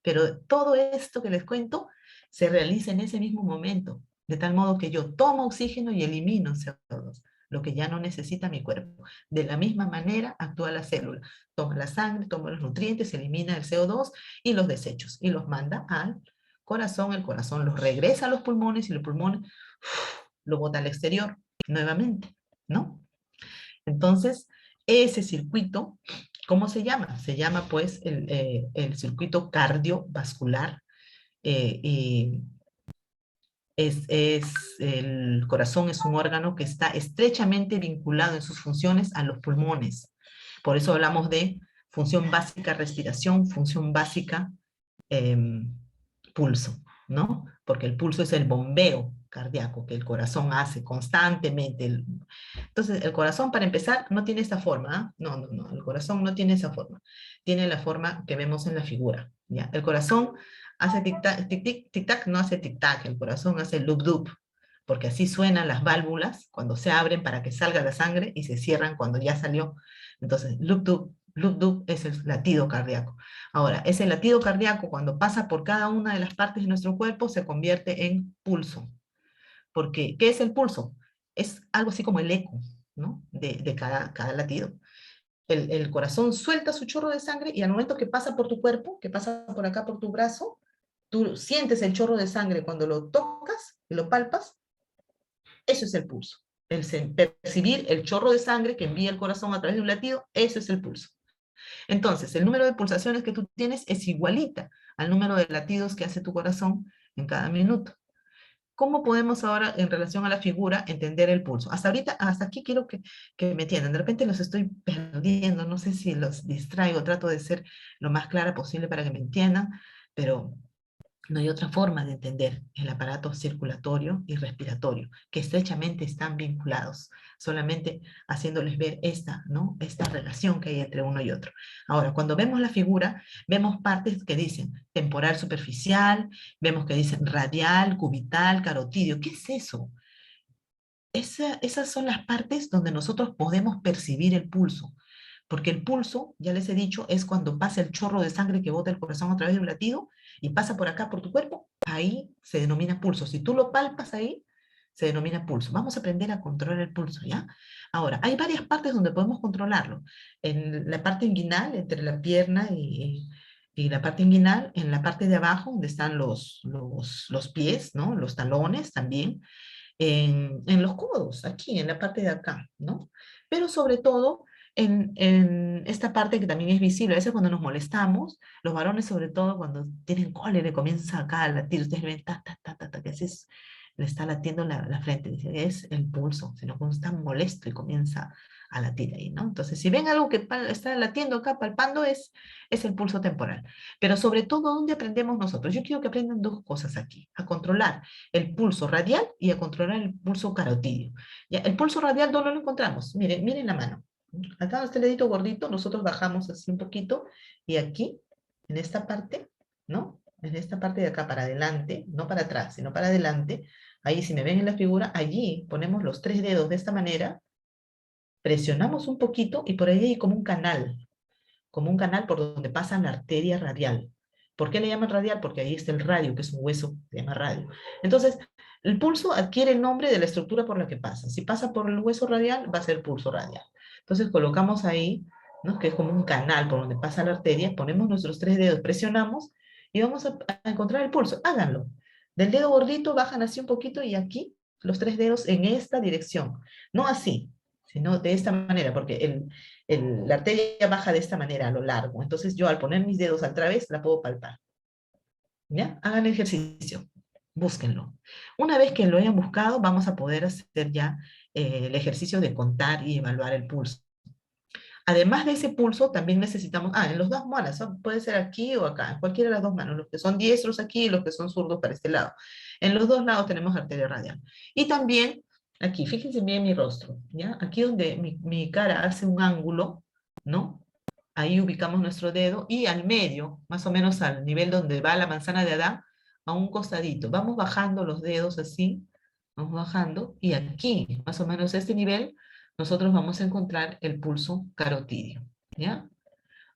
Pero todo esto que les cuento se realiza en ese mismo momento, de tal modo que yo tomo oxígeno y elimino CO2, lo que ya no necesita mi cuerpo. De la misma manera actúa la célula. Toma la sangre, toma los nutrientes, elimina el CO2 y los desechos, y los manda al corazón. El corazón los regresa a los pulmones y los pulmones lo bota al exterior nuevamente, ¿no? Entonces, ese circuito, ¿cómo se llama? Se llama pues el circuito cardiovascular, y El corazón es un órgano que está estrechamente vinculado en sus funciones a los pulmones. Por eso hablamos de función básica respiración, función básica pulso, ¿no? Porque el pulso es el bombeo cardíaco que el corazón hace constantemente. Entonces, el corazón, para empezar, no tiene esta forma, ¿eh? No, no, no, el corazón no tiene esa forma. Tiene la forma que vemos en la figura, ¿ya? El corazón hace tic-tac, tic-tic, tic-tac, no hace tic-tac, el corazón hace loop-doop, porque así suenan las válvulas cuando se abren para que salga la sangre y se cierran cuando ya salió. Entonces, loop-doop, loop-doop es el latido cardíaco. Ahora, ese latido cardíaco, cuando pasa por cada una de las partes de nuestro cuerpo, se convierte en pulso. Porque, ¿qué es el pulso? Es algo así como el eco, ¿no? De cada latido. El corazón suelta su chorro de sangre y al momento que pasa por tu cuerpo, que pasa por acá por tu brazo, tú sientes el chorro de sangre cuando lo tocas y lo palpas, eso es el pulso. El percibir el chorro de sangre que envía el corazón a través de un latido, eso es el pulso. Entonces, el número de pulsaciones que tú tienes es igualita al número de latidos que hace tu corazón en cada minuto. ¿Cómo podemos ahora, en relación a la figura, entender el pulso? Hasta ahorita, hasta aquí quiero que me entiendan. De repente los estoy perdiendo, no sé si los distraigo, trato de ser lo más clara posible para que me entiendan, pero no hay otra forma de entender el aparato circulatorio y respiratorio, que estrechamente están vinculados, solamente haciéndoles ver esta, ¿no? Esta relación que hay entre uno y otro. Ahora, cuando vemos la figura, vemos partes que dicen temporal superficial, vemos que dicen radial, cubital, carotidio. ¿Qué es eso? Esas son las partes donde nosotros podemos percibir el pulso. Porque el pulso, ya les he dicho, es cuando pasa el chorro de sangre que bota el corazón a través de un latido y pasa por acá, por tu cuerpo, ahí se denomina pulso. Si tú lo palpas ahí, se denomina pulso. Vamos a aprender a controlar el pulso, ¿ya? Ahora, hay varias partes donde podemos controlarlo. En la parte inguinal, entre la pierna y la parte inguinal, en la parte de abajo, donde están los pies, ¿no? Los talones también, en los codos, aquí, en la parte de acá, ¿no? Pero sobre todo en esta parte que también es visible, a veces cuando nos molestamos, los varones sobre todo cuando tienen cólera y comienza acá a latir, ustedes ven, ta, ta, ta, ta, ta, que así es, le está latiendo la frente, dice, es el pulso, sino cuando está molesto y comienza a latir ahí, ¿no? Entonces, si ven algo que está latiendo acá, palpando, es el pulso temporal. Pero sobre todo, ¿dónde aprendemos nosotros? Yo quiero que aprendan dos cosas aquí, a controlar el pulso radial y a controlar el pulso carotidio. Ya, el pulso radial, ¿dónde lo encontramos? Miren, miren la mano. Acá este dedito gordito, nosotros bajamos así un poquito, y aquí, en esta parte, ¿no? En esta parte de acá para adelante, no para atrás, sino para adelante, ahí si me ven en la figura, allí ponemos los 3 dedos de esta manera, presionamos un poquito y por ahí hay como un canal por donde pasa la arteria radial. ¿Por qué le llaman radial? Porque ahí está el radio, que es un hueso, se llama radio. Entonces, el pulso adquiere el nombre de la estructura por la que pasa. Si pasa por el hueso radial, va a ser pulso radial. Entonces, colocamos ahí, ¿no? Que es como un canal por donde pasa la arteria, ponemos nuestros 3 dedos, presionamos y vamos a encontrar el pulso. Háganlo. Del dedo gordito bajan así un poquito y aquí los 3 dedos en esta dirección. No así, sino de esta manera, porque la arteria baja de esta manera a lo largo. Entonces yo al poner mis dedos al través la puedo palpar. ¿Ya? Hagan el ejercicio. Búsquenlo. Una vez que lo hayan buscado, vamos a poder hacer ya el ejercicio de contar y evaluar el pulso. Además de ese pulso, también necesitamos, en los dos manos, puede ser aquí o acá, en cualquiera de las dos manos, los que son diestros aquí y los que son zurdos para este lado. En los dos lados tenemos arteria radial. Y también aquí, fíjense bien mi rostro, ¿ya? Aquí donde mi cara hace un ángulo, ¿no? Ahí ubicamos nuestro dedo y al medio, más o menos al nivel donde va la manzana de Adán, a un costadito. Vamos bajando los dedos así, vamos bajando, y aquí, más o menos a este nivel, nosotros vamos a encontrar el pulso carotidio, ¿ya?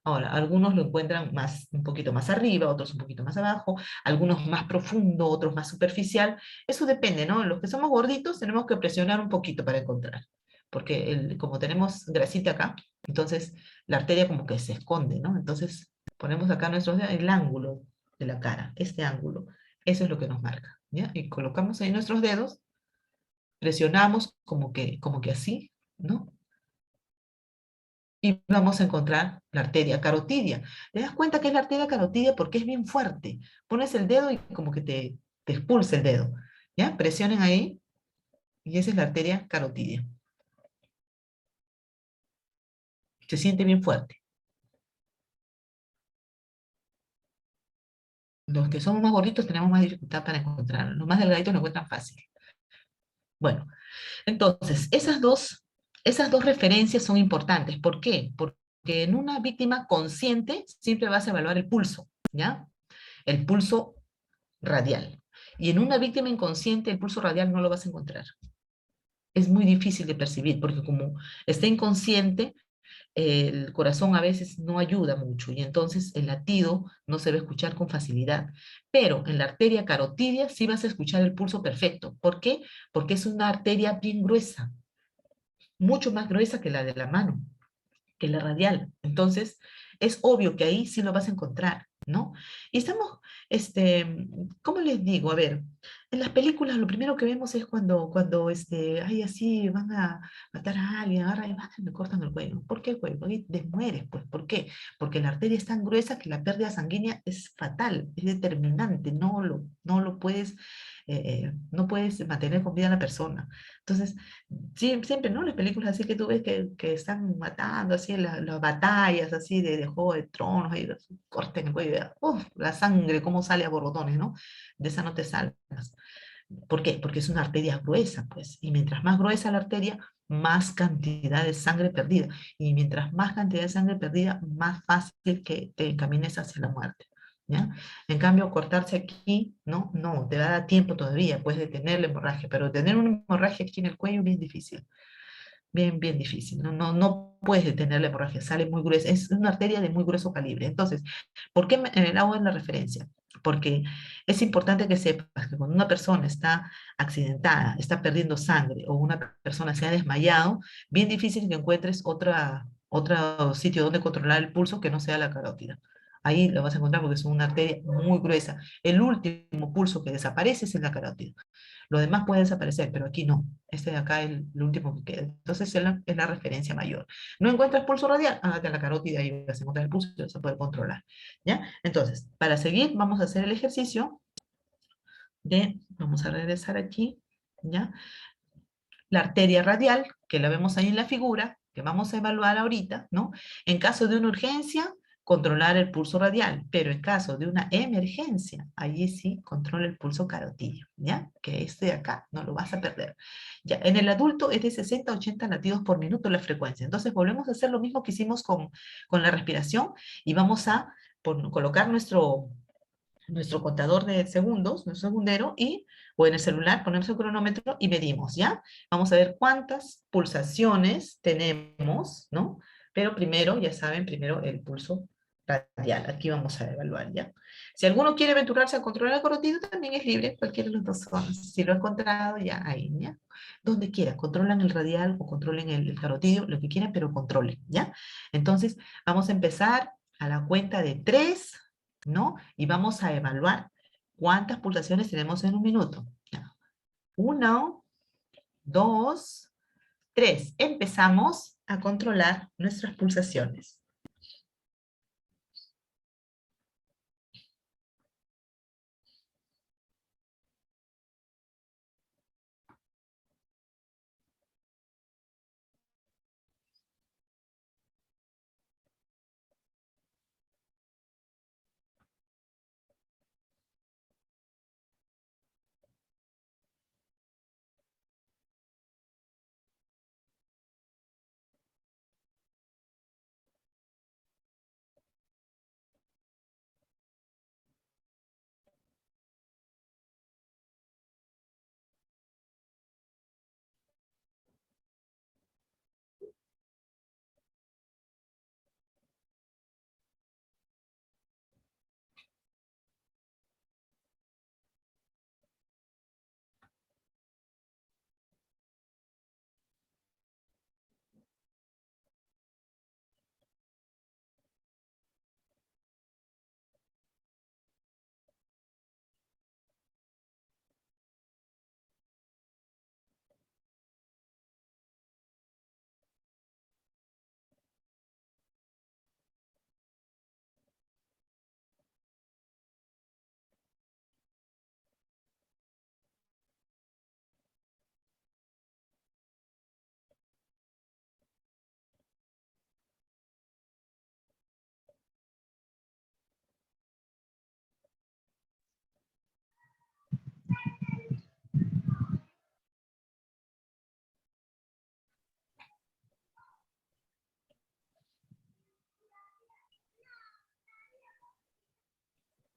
Ahora, algunos lo encuentran un poquito más arriba, otros un poquito más abajo, algunos más profundo, otros más superficial. Eso depende, ¿no? Los que somos gorditos tenemos que presionar un poquito para encontrar, porque como tenemos grasita acá, entonces la arteria como que se esconde, ¿no? Entonces ponemos acá nuestros dedos, el ángulo de la cara, este ángulo, eso es lo que nos marca, ¿ya? Y colocamos ahí nuestros dedos, presionamos como que así, ¿no? Y vamos a encontrar la arteria carotidia. ¿Te das cuenta que es la arteria carotidia? Porque es bien fuerte. Pones el dedo y como que te expulsa el dedo. ¿Ya? Presionen ahí, y esa es la arteria carotidia. Se siente bien fuerte. Los que somos más gorditos tenemos más dificultad para encontrarlo. Los más delgaditos lo encuentran fácil. Bueno, entonces, esas dos referencias son importantes. ¿Por qué? Porque en una víctima consciente siempre vas a evaluar el pulso, ¿ya? El pulso radial. Y en una víctima inconsciente el pulso radial no lo vas a encontrar. Es muy difícil de percibir porque como está inconsciente, el corazón a veces no ayuda mucho y entonces el latido no se va a escuchar con facilidad. Pero en la arteria carotidia sí vas a escuchar el pulso perfecto. ¿Por qué? Porque es una arteria bien gruesa, mucho más gruesa que la de la mano, que la radial. Entonces, es obvio que ahí sí lo vas a encontrar, ¿no? Y estamos, ¿cómo les digo? A ver, en las películas lo primero que vemos es ay, así van a matar a alguien, agarran y me cortan el cuello. ¿Por qué el cuello? Porque desmueres, pues. ¿Por qué? Porque la arteria es tan gruesa que la pérdida sanguínea es fatal, es determinante, no lo puedes, no puedes mantener con vida a la persona. Entonces, sí, siempre, ¿no? Las películas así que tú ves que están matando, así, las batallas, así, de Juego de Tronos, ahí, corten el cuello, uf, la sangre, cómo sale a borbotones, ¿no? De esa no te salvas. ¿Por qué? Porque es una arteria gruesa, pues, y mientras más gruesa la arteria, más cantidad de sangre perdida, y mientras más cantidad de sangre perdida, más fácil que te encamines hacia la muerte. ¿Ya? En cambio, cortarse aquí, no, no, te va a dar tiempo todavía, puedes detener la hemorragia, pero tener una hemorragia aquí en el cuello es bien difícil, bien difícil, no puedes detener la hemorragia, sale muy gruesa, es una arteria de muy grueso calibre. Entonces, ¿por qué el agua es la referencia? Porque es importante que sepas que cuando una persona está accidentada, está perdiendo sangre, o una persona se ha desmayado, bien difícil que encuentres otro sitio donde controlar el pulso que no sea la carótida. Ahí lo vas a encontrar porque es una arteria muy gruesa. El último pulso que desaparece es en la carótida. Lo demás puede desaparecer, pero aquí no. Este de acá es el último que queda. Entonces es la referencia mayor. ¿No encuentras pulso radial? Hágate a la carótida y vas a encontrar el pulso y vas a poder controlar. ¿Ya? Entonces, para seguir, vamos a hacer el ejercicio vamos a regresar aquí, ¿ya? La arteria radial, que la vemos ahí en la figura, que vamos a evaluar ahorita, ¿no? En caso de una urgencia, controlar el pulso radial, pero en caso de una emergencia, allí sí controla el pulso carotídeo, ¿ya? Que este de acá no lo vas a perder. Ya, en el adulto es de 60 a 80 latidos por minuto la frecuencia. Entonces volvemos a hacer lo mismo que hicimos con la respiración y vamos a colocar nuestro contador de segundos, nuestro segundero, o en el celular ponemos el cronómetro y medimos, ¿ya? Vamos a ver cuántas pulsaciones tenemos, ¿no? Pero primero, ya saben, primero el pulso radial. Aquí vamos a evaluar, ¿ya? Si alguno quiere aventurarse a controlar el carotido, también es libre, cualquiera de los dos zonas. Si lo ha encontrado, ya ahí, ¿ya? Donde quiera, controlan el radial o controlen el carotidio, lo que quieran, pero controlen, ¿ya? Entonces, vamos a empezar a la cuenta de 3, ¿no? Y vamos a evaluar cuántas pulsaciones tenemos en un minuto. Ya. 1, 2, 3. Empezamos a controlar nuestras pulsaciones.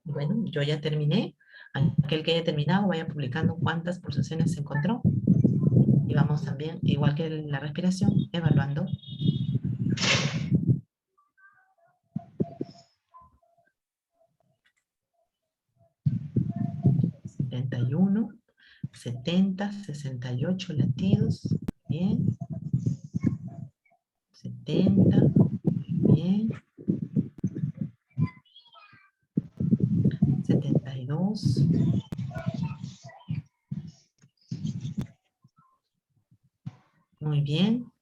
Bueno, yo ya terminé. Aquel que haya terminado, vaya publicando cuántas pulsaciones se encontró. Y vamos también, igual que la respiración, evaluando. 71, 70, 68 latidos. Bien. 70. Bien. 72. Muy bien.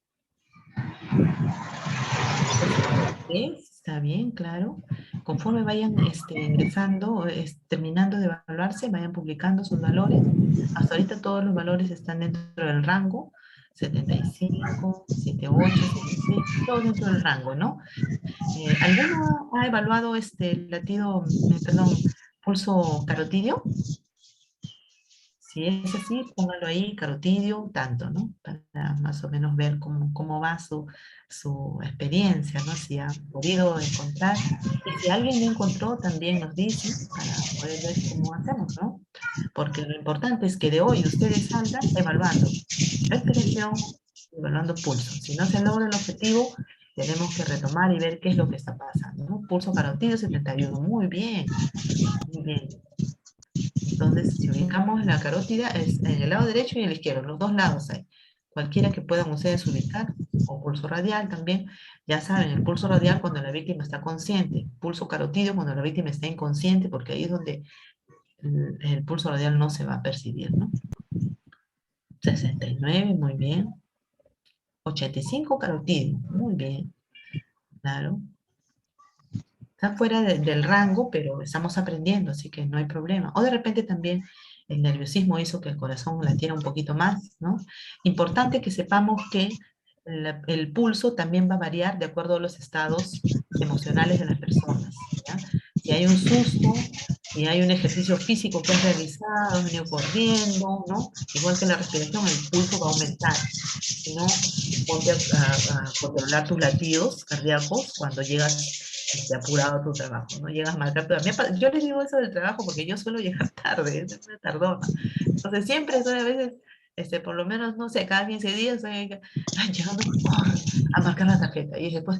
63, está bien, claro. Conforme vayan ingresando, terminando de evaluarse, vayan publicando sus valores. Hasta ahorita todos los valores están dentro del rango. 75, 78, 76, todos dentro del rango, ¿no? ¿Alguno ha evaluado perdón, pulso carotidio? Si es así, póngalo ahí, carotidio, tanto, ¿no? Para más o menos ver cómo va su experiencia, ¿no? Si ha podido encontrar. Y si alguien lo encontró, también nos dice, para poder ver cómo hacemos, ¿no? Porque lo importante es que de hoy ustedes salgan evaluando respiración, evaluando pulso. Si no se logra el objetivo, tenemos que retomar y ver qué es lo que está pasando, ¿no? Pulso carotidio 71, muy bien, muy bien. Entonces, si ubicamos la carótida, es en el lado derecho y el izquierdo, los dos lados hay. Cualquiera que puedan ustedes ubicar, o pulso radial también. Ya saben, el pulso radial cuando la víctima está consciente, pulso carotidio cuando la víctima está inconsciente, porque ahí es donde el pulso radial no se va a percibir, ¿no? 69, muy bien. 85 carotidio, muy bien, claro. Está fuera del rango, pero estamos aprendiendo, así que no hay problema. O de repente también el nerviosismo hizo que el corazón latiera un poquito más, ¿no? Importante que sepamos que el pulso también va a variar de acuerdo a los estados emocionales de las personas, ¿ya? Si hay un susto, si hay un ejercicio físico que has realizado, has venido corriendo, ¿no? Igual que la respiración, el pulso va a aumentar. Si no, ponte a controlar tus latidos cardíacos cuando llegas apurado a tu trabajo, ¿no? Llegas mal rápido. Yo les digo eso del trabajo porque yo suelo llegar tarde, es una tardona. Entonces siempre estoy a veces, por lo menos, no sé, cada 15 días estoy llegando a marcar la tarjeta y después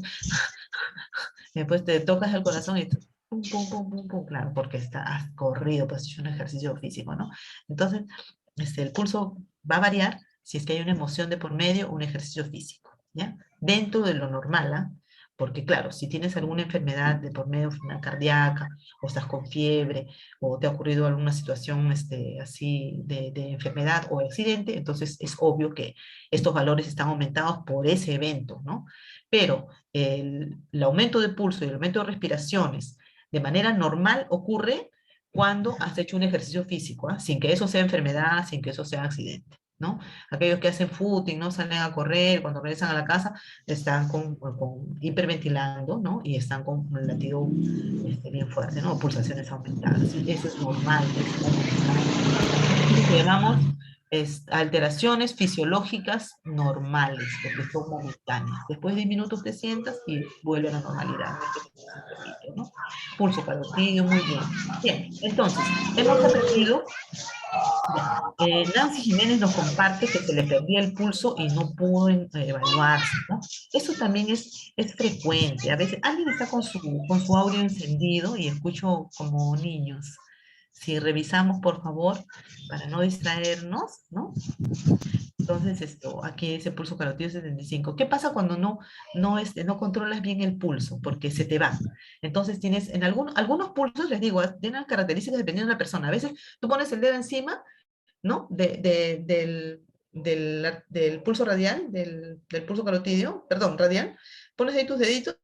te tocas el corazón y pum, pum, pum, pum, pum, claro, porque has corrido, pues has hecho un ejercicio físico, ¿no? Entonces, el pulso va a variar si es que hay una emoción de por medio, un ejercicio físico, ¿ya? Dentro de lo normal, ¿ah? Porque claro, si tienes alguna enfermedad de por medio, enfermedad cardíaca, o estás con fiebre, o te ha ocurrido alguna situación así de enfermedad o accidente, entonces es obvio que estos valores están aumentados por ese evento, ¿no? Pero el aumento de pulso y el aumento de respiraciones de manera normal ocurre cuando has hecho un ejercicio físico, ¿ah? Sin que eso sea enfermedad, sin que eso sea accidente, ¿no? Aquellos que hacen footing, ¿no? Salen a correr, cuando regresan a la casa, están hiperventilando, ¿no? Y están con un latido bien fuerte, ¿no? Pulsaciones aumentadas. Eso es normal, es momentáneo. Eso es lo que llamamos alteraciones fisiológicas normales, porque son momentáneas. Después de minutos te sientas y vuelve a la normalidad, no es que tengas un perrito, ¿no? Pulso carotidio, muy bien. Bien, entonces, hemos aprendido. Ya. Nancy Jiménez nos comparte que se le perdía el pulso y no pudo evaluarse, ¿no? Eso también es frecuente. A veces alguien está con su audio encendido y escucho como niños. Si revisamos, por favor, para no distraernos, ¿no? Entonces, aquí dice pulso carotidio 75. ¿Qué pasa cuando no controlas bien el pulso? Porque se te va. Entonces, tienes algunos pulsos, les digo, tienen características dependiendo de la persona. A veces tú pones el dedo encima, ¿no? Del pulso radial, del pulso carotidio, perdón, radial, pones ahí tus deditos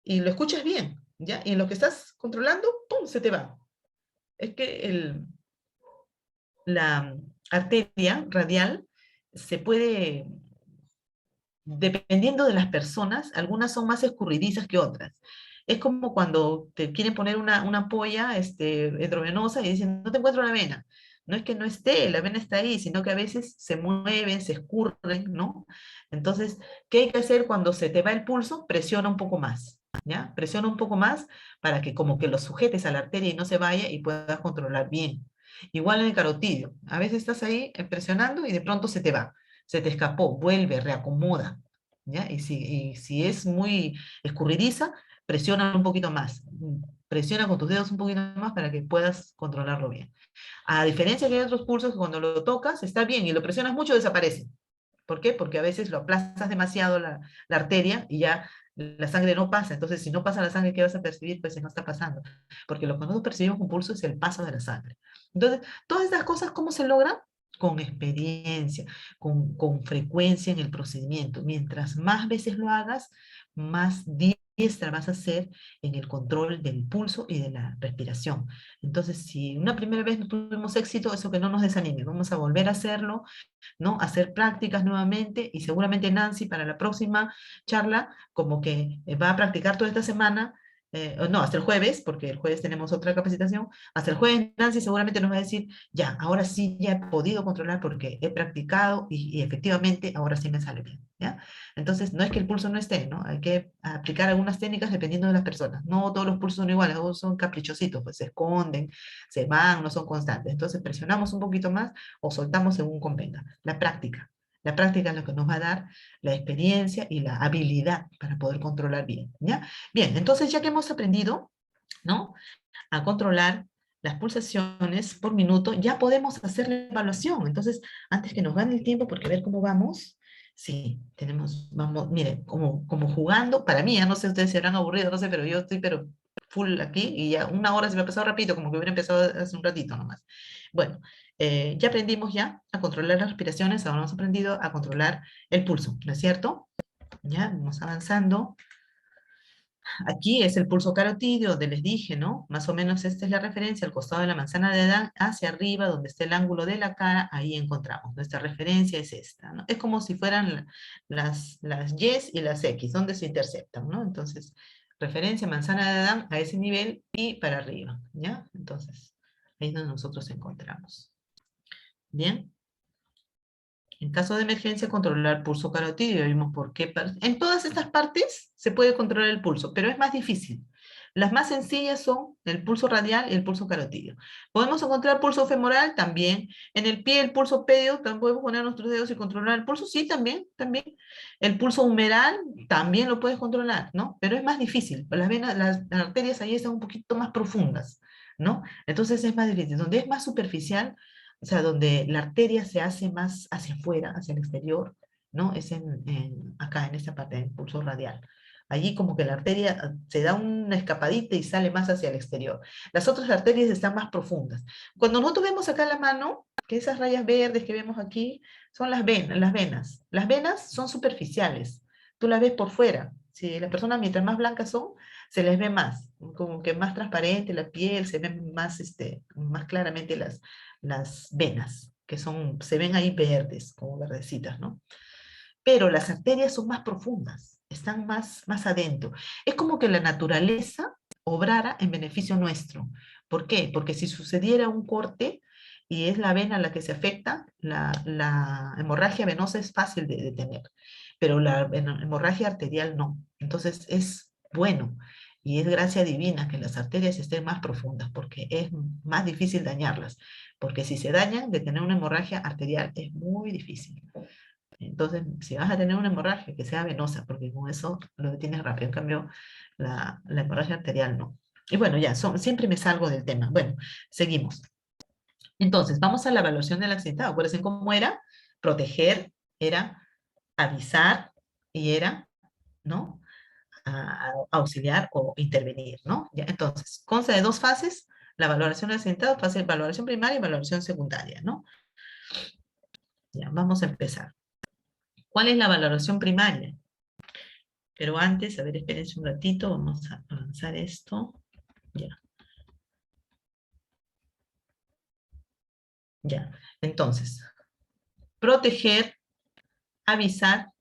y lo escuchas bien, ¿ya? Y en lo que estás controlando, ¡pum!, se te va. Es que la arteria radial se puede, dependiendo de las personas, algunas son más escurridizas que otras. Es como cuando te quieren poner una ampolla endovenosa y dicen, no te encuentro la vena. No es que no esté, la vena está ahí, sino que a veces se mueven, se escurren, ¿no? Entonces, ¿qué hay que hacer cuando se te va el pulso? Presiona un poco más. ¿ya? Presiona un poco más para que como que lo sujetes a la arteria y no se vaya y puedas controlar bien. Igual en el carotidio. A veces estás ahí presionando y de pronto se te va, se te escapó, vuelve, reacomoda, ¿ya? Y si es muy escurridiza, presiona un poquito más. Presiona con tus dedos un poquito más para que puedas controlarlo bien. A diferencia que hay otros pulsos que cuando lo tocas está bien y lo presionas mucho desaparece. ¿Por qué? Porque a veces lo aplastas demasiado la arteria y ya la sangre no pasa. Entonces, si no pasa la sangre, ¿qué vas a percibir? Pues no está pasando. Porque lo que nosotros percibimos con pulso es el paso de la sangre. Entonces, todas estas cosas, ¿cómo se logran? Con experiencia, con frecuencia en el procedimiento. Mientras más veces lo hagas, más diestra vas a ser en el control del pulso y de la respiración. Entonces, si una primera vez no tuvimos éxito, eso que no nos desanime, vamos a volver a hacerlo, ¿no? Hacer prácticas nuevamente y seguramente Nancy para la próxima charla como que va a practicar toda esta semana, no, hasta el jueves, porque el jueves tenemos otra capacitación, hasta el jueves Nancy seguramente nos va a decir, ya, ahora sí ya he podido controlar porque he practicado y efectivamente ahora sí me sale bien, ¿ya? Entonces, no es que el pulso no esté, ¿no? Hay que aplicar algunas técnicas dependiendo de las personas. No todos los pulsos son iguales, algunos son caprichositos, pues se esconden, se van, no son constantes. Entonces, presionamos un poquito más o soltamos según convenga. La práctica. La práctica es lo que nos va a dar la experiencia y la habilidad para poder controlar bien, ¿ya? Bien, entonces ya que hemos aprendido, ¿no? A controlar las pulsaciones por minuto, ya podemos hacer la evaluación. Entonces, antes que nos gane el tiempo, porque a ver cómo vamos, sí, tenemos, vamos, miren, como jugando, para mí, ya no sé, ustedes se habrán aburrido, no sé, pero yo estoy, pero full aquí, y ya una hora se me ha pasado rápido, como que hubiera empezado hace un ratito nomás. Bueno, ya aprendimos ya a controlar las respiraciones, ahora hemos aprendido a controlar el pulso, ¿no es cierto? Ya, vamos avanzando. Aquí es el pulso carotídeo, donde les dije, ¿no? Más o menos esta es la referencia, al costado de la manzana de Adán, hacia arriba, donde está el ángulo de la cara, ahí encontramos. Nuestra referencia es esta, ¿no? Es como si fueran las Y y las X, donde se interceptan, ¿no? Entonces, referencia manzana de Adán a ese nivel y para arriba, ¿ya? Entonces, ahí es donde nosotros encontramos. ¿Bien? En caso de emergencia, controlar pulso carotídeo. Vimos por qué. En todas estas partes se puede controlar el pulso, pero es más difícil. Las más sencillas son el pulso radial y el pulso carotídeo. Podemos encontrar pulso femoral también. En el pie, el pulso pedio, también podemos poner nuestros dedos y controlar el pulso. Sí, también, también. El pulso humeral también lo puedes controlar, ¿no? Pero es más difícil. Las venas, las arterias ahí están un poquito más profundas, ¿no? Entonces es más difícil. Donde es más superficial, o sea, donde la arteria se hace más hacia afuera, hacia el exterior, ¿no? Es acá, en esta parte del pulso radial. Allí como que la arteria se da una escapadita y sale más hacia el exterior. Las otras arterias están más profundas. Cuando nosotros vemos acá la mano, que esas rayas verdes que vemos aquí, son las venas. Las venas, las venas son superficiales. Tú las ves por fuera. Si las personas mientras más blancas son, se les ve más, como que más transparente la piel, se ven más, más claramente las venas, que se ven ahí verdes, como verdecitas, ¿no? Pero las arterias son más profundas, están más adentro. Es como que la naturaleza obrara en beneficio nuestro. ¿Por qué? Porque si sucediera un corte y es la vena la que se afecta, la hemorragia venosa es fácil de detener, pero la hemorragia arterial no. Entonces es bueno y es gracia divina que las arterias estén más profundas porque es más difícil dañarlas, porque si se dañan, detener una hemorragia arterial es muy difícil. Entonces, si vas a tener una hemorragia, que sea venosa, porque con eso lo detienes rápido. En cambio, la hemorragia arterial no. Y bueno, ya, siempre me salgo del tema. Bueno, seguimos. Entonces, vamos a la evaluación del accidentado. Acuérdense cómo era. Proteger era avisar y era, ¿no? Auxiliar o intervenir, ¿no? Ya, entonces, consta de dos fases. La valoración del accidentado, fase de valoración primaria y valoración secundaria, ¿no? Ya, vamos a empezar. ¿Cuál es la valoración primaria? Pero antes, a ver, espérense un ratito, vamos a avanzar esto. Ya. Ya. Entonces, proteger, avisar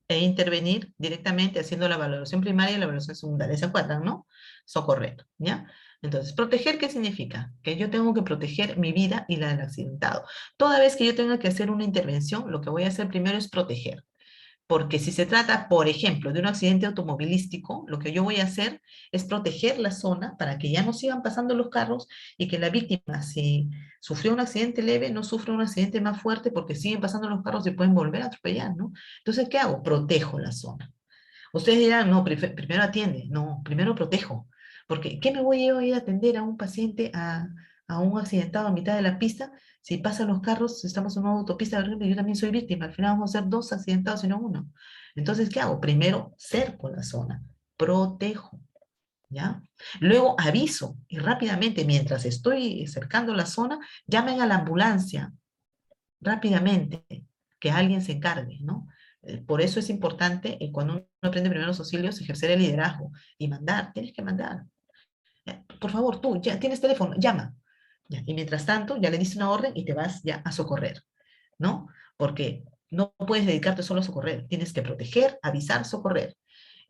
e intervenir directamente haciendo la valoración primaria y la valoración secundaria. ¿Se acuerdan, no? Socorrer, ¿ya? Entonces, proteger, ¿qué significa? Que yo tengo que proteger mi vida y la del accidentado. Toda vez que yo tenga que hacer una intervención, lo que voy a hacer primero es proteger. Porque si se trata, por ejemplo, de un accidente automovilístico, lo que yo voy a hacer es proteger la zona para que ya no sigan pasando los carros y que la víctima, si sufrió un accidente leve, no sufra un accidente más fuerte porque siguen pasando los carros y pueden volver a atropellar, ¿no? Entonces, ¿qué hago? Protejo la zona. Ustedes dirán, no, primero atiende. No, primero protejo. Porque, ¿qué me voy yo a ir a atender a un paciente, a un accidentado a mitad de la pista? Si pasan los carros, estamos en una autopista, y yo también soy víctima. Al final vamos a ser dos accidentados y no uno. Entonces, ¿qué hago? Primero cerco la zona, protejo, ¿ya? Luego aviso y rápidamente, mientras estoy cercando la zona, llamen a la ambulancia rápidamente, que alguien se encargue, ¿no? Por eso es importante, cuando uno aprende primeros auxilios, ejercer el liderazgo y mandar, tienes que mandar. Por favor, tú, ya tienes teléfono, llama. Ya, y mientras tanto, ya le diste una orden y te vas ya a socorrer, ¿no? Porque no puedes dedicarte solo a socorrer, tienes que proteger, avisar, socorrer.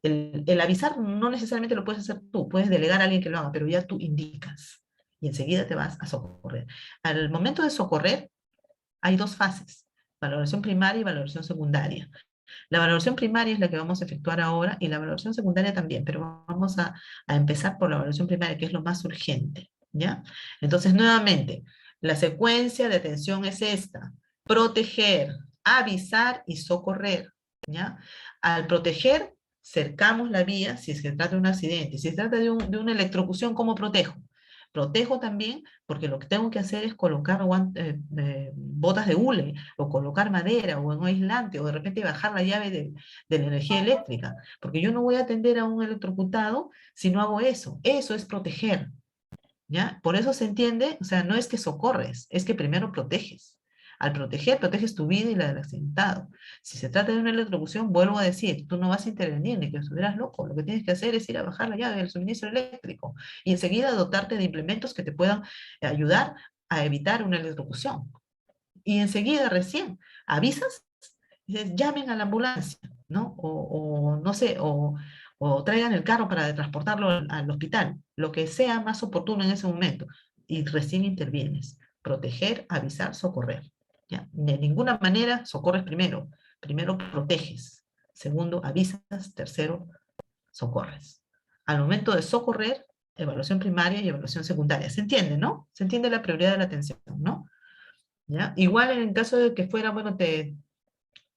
El avisar no necesariamente lo puedes hacer tú, puedes delegar a alguien que lo haga, pero ya tú indicas y enseguida te vas a socorrer. Al momento de socorrer, hay dos fases, valoración primaria y valoración secundaria. La valoración primaria es la que vamos a efectuar ahora y la valoración secundaria también, pero vamos a empezar por la valoración primaria, que es lo más urgente, ¿ya? Entonces, nuevamente, la secuencia de atención es esta: proteger, avisar y socorrer, ¿ya? Al proteger, cercamos la vía si es que se trata de un accidente. Si se trata de una electrocución, ¿cómo protejo? Protejo también porque lo que tengo que hacer es colocar botas de hule, o colocar madera, o un aislante, o de repente bajar la llave de la energía eléctrica, porque yo no voy a atender a un electrocutado si no hago eso. Eso es proteger, ¿ya? Por eso se entiende, o sea, no es que socorres, es que primero proteges. Al proteger, proteges tu vida y la del accidentado. Si se trata de una electrocución, vuelvo a decir, tú no vas a intervenir ni que estuvieras loco. Lo que tienes que hacer es ir a bajar la llave del suministro eléctrico y enseguida dotarte de implementos que te puedan ayudar a evitar una electrocución. Y enseguida recién avisas, dices, llamen a la ambulancia, ¿no? O no sé, o traigan el carro para transportarlo al hospital, lo que sea más oportuno en ese momento, y recién intervienes. Proteger, avisar, socorrer. ¿Ya? De ninguna manera socorres primero. Primero proteges. Segundo, avisas. Tercero, socorres. Al momento de socorrer, evaluación primaria y evaluación secundaria. ¿Se entiende, no? Se entiende la prioridad de la atención, ¿no? ¿Ya? Igual en el caso de que fuera, bueno,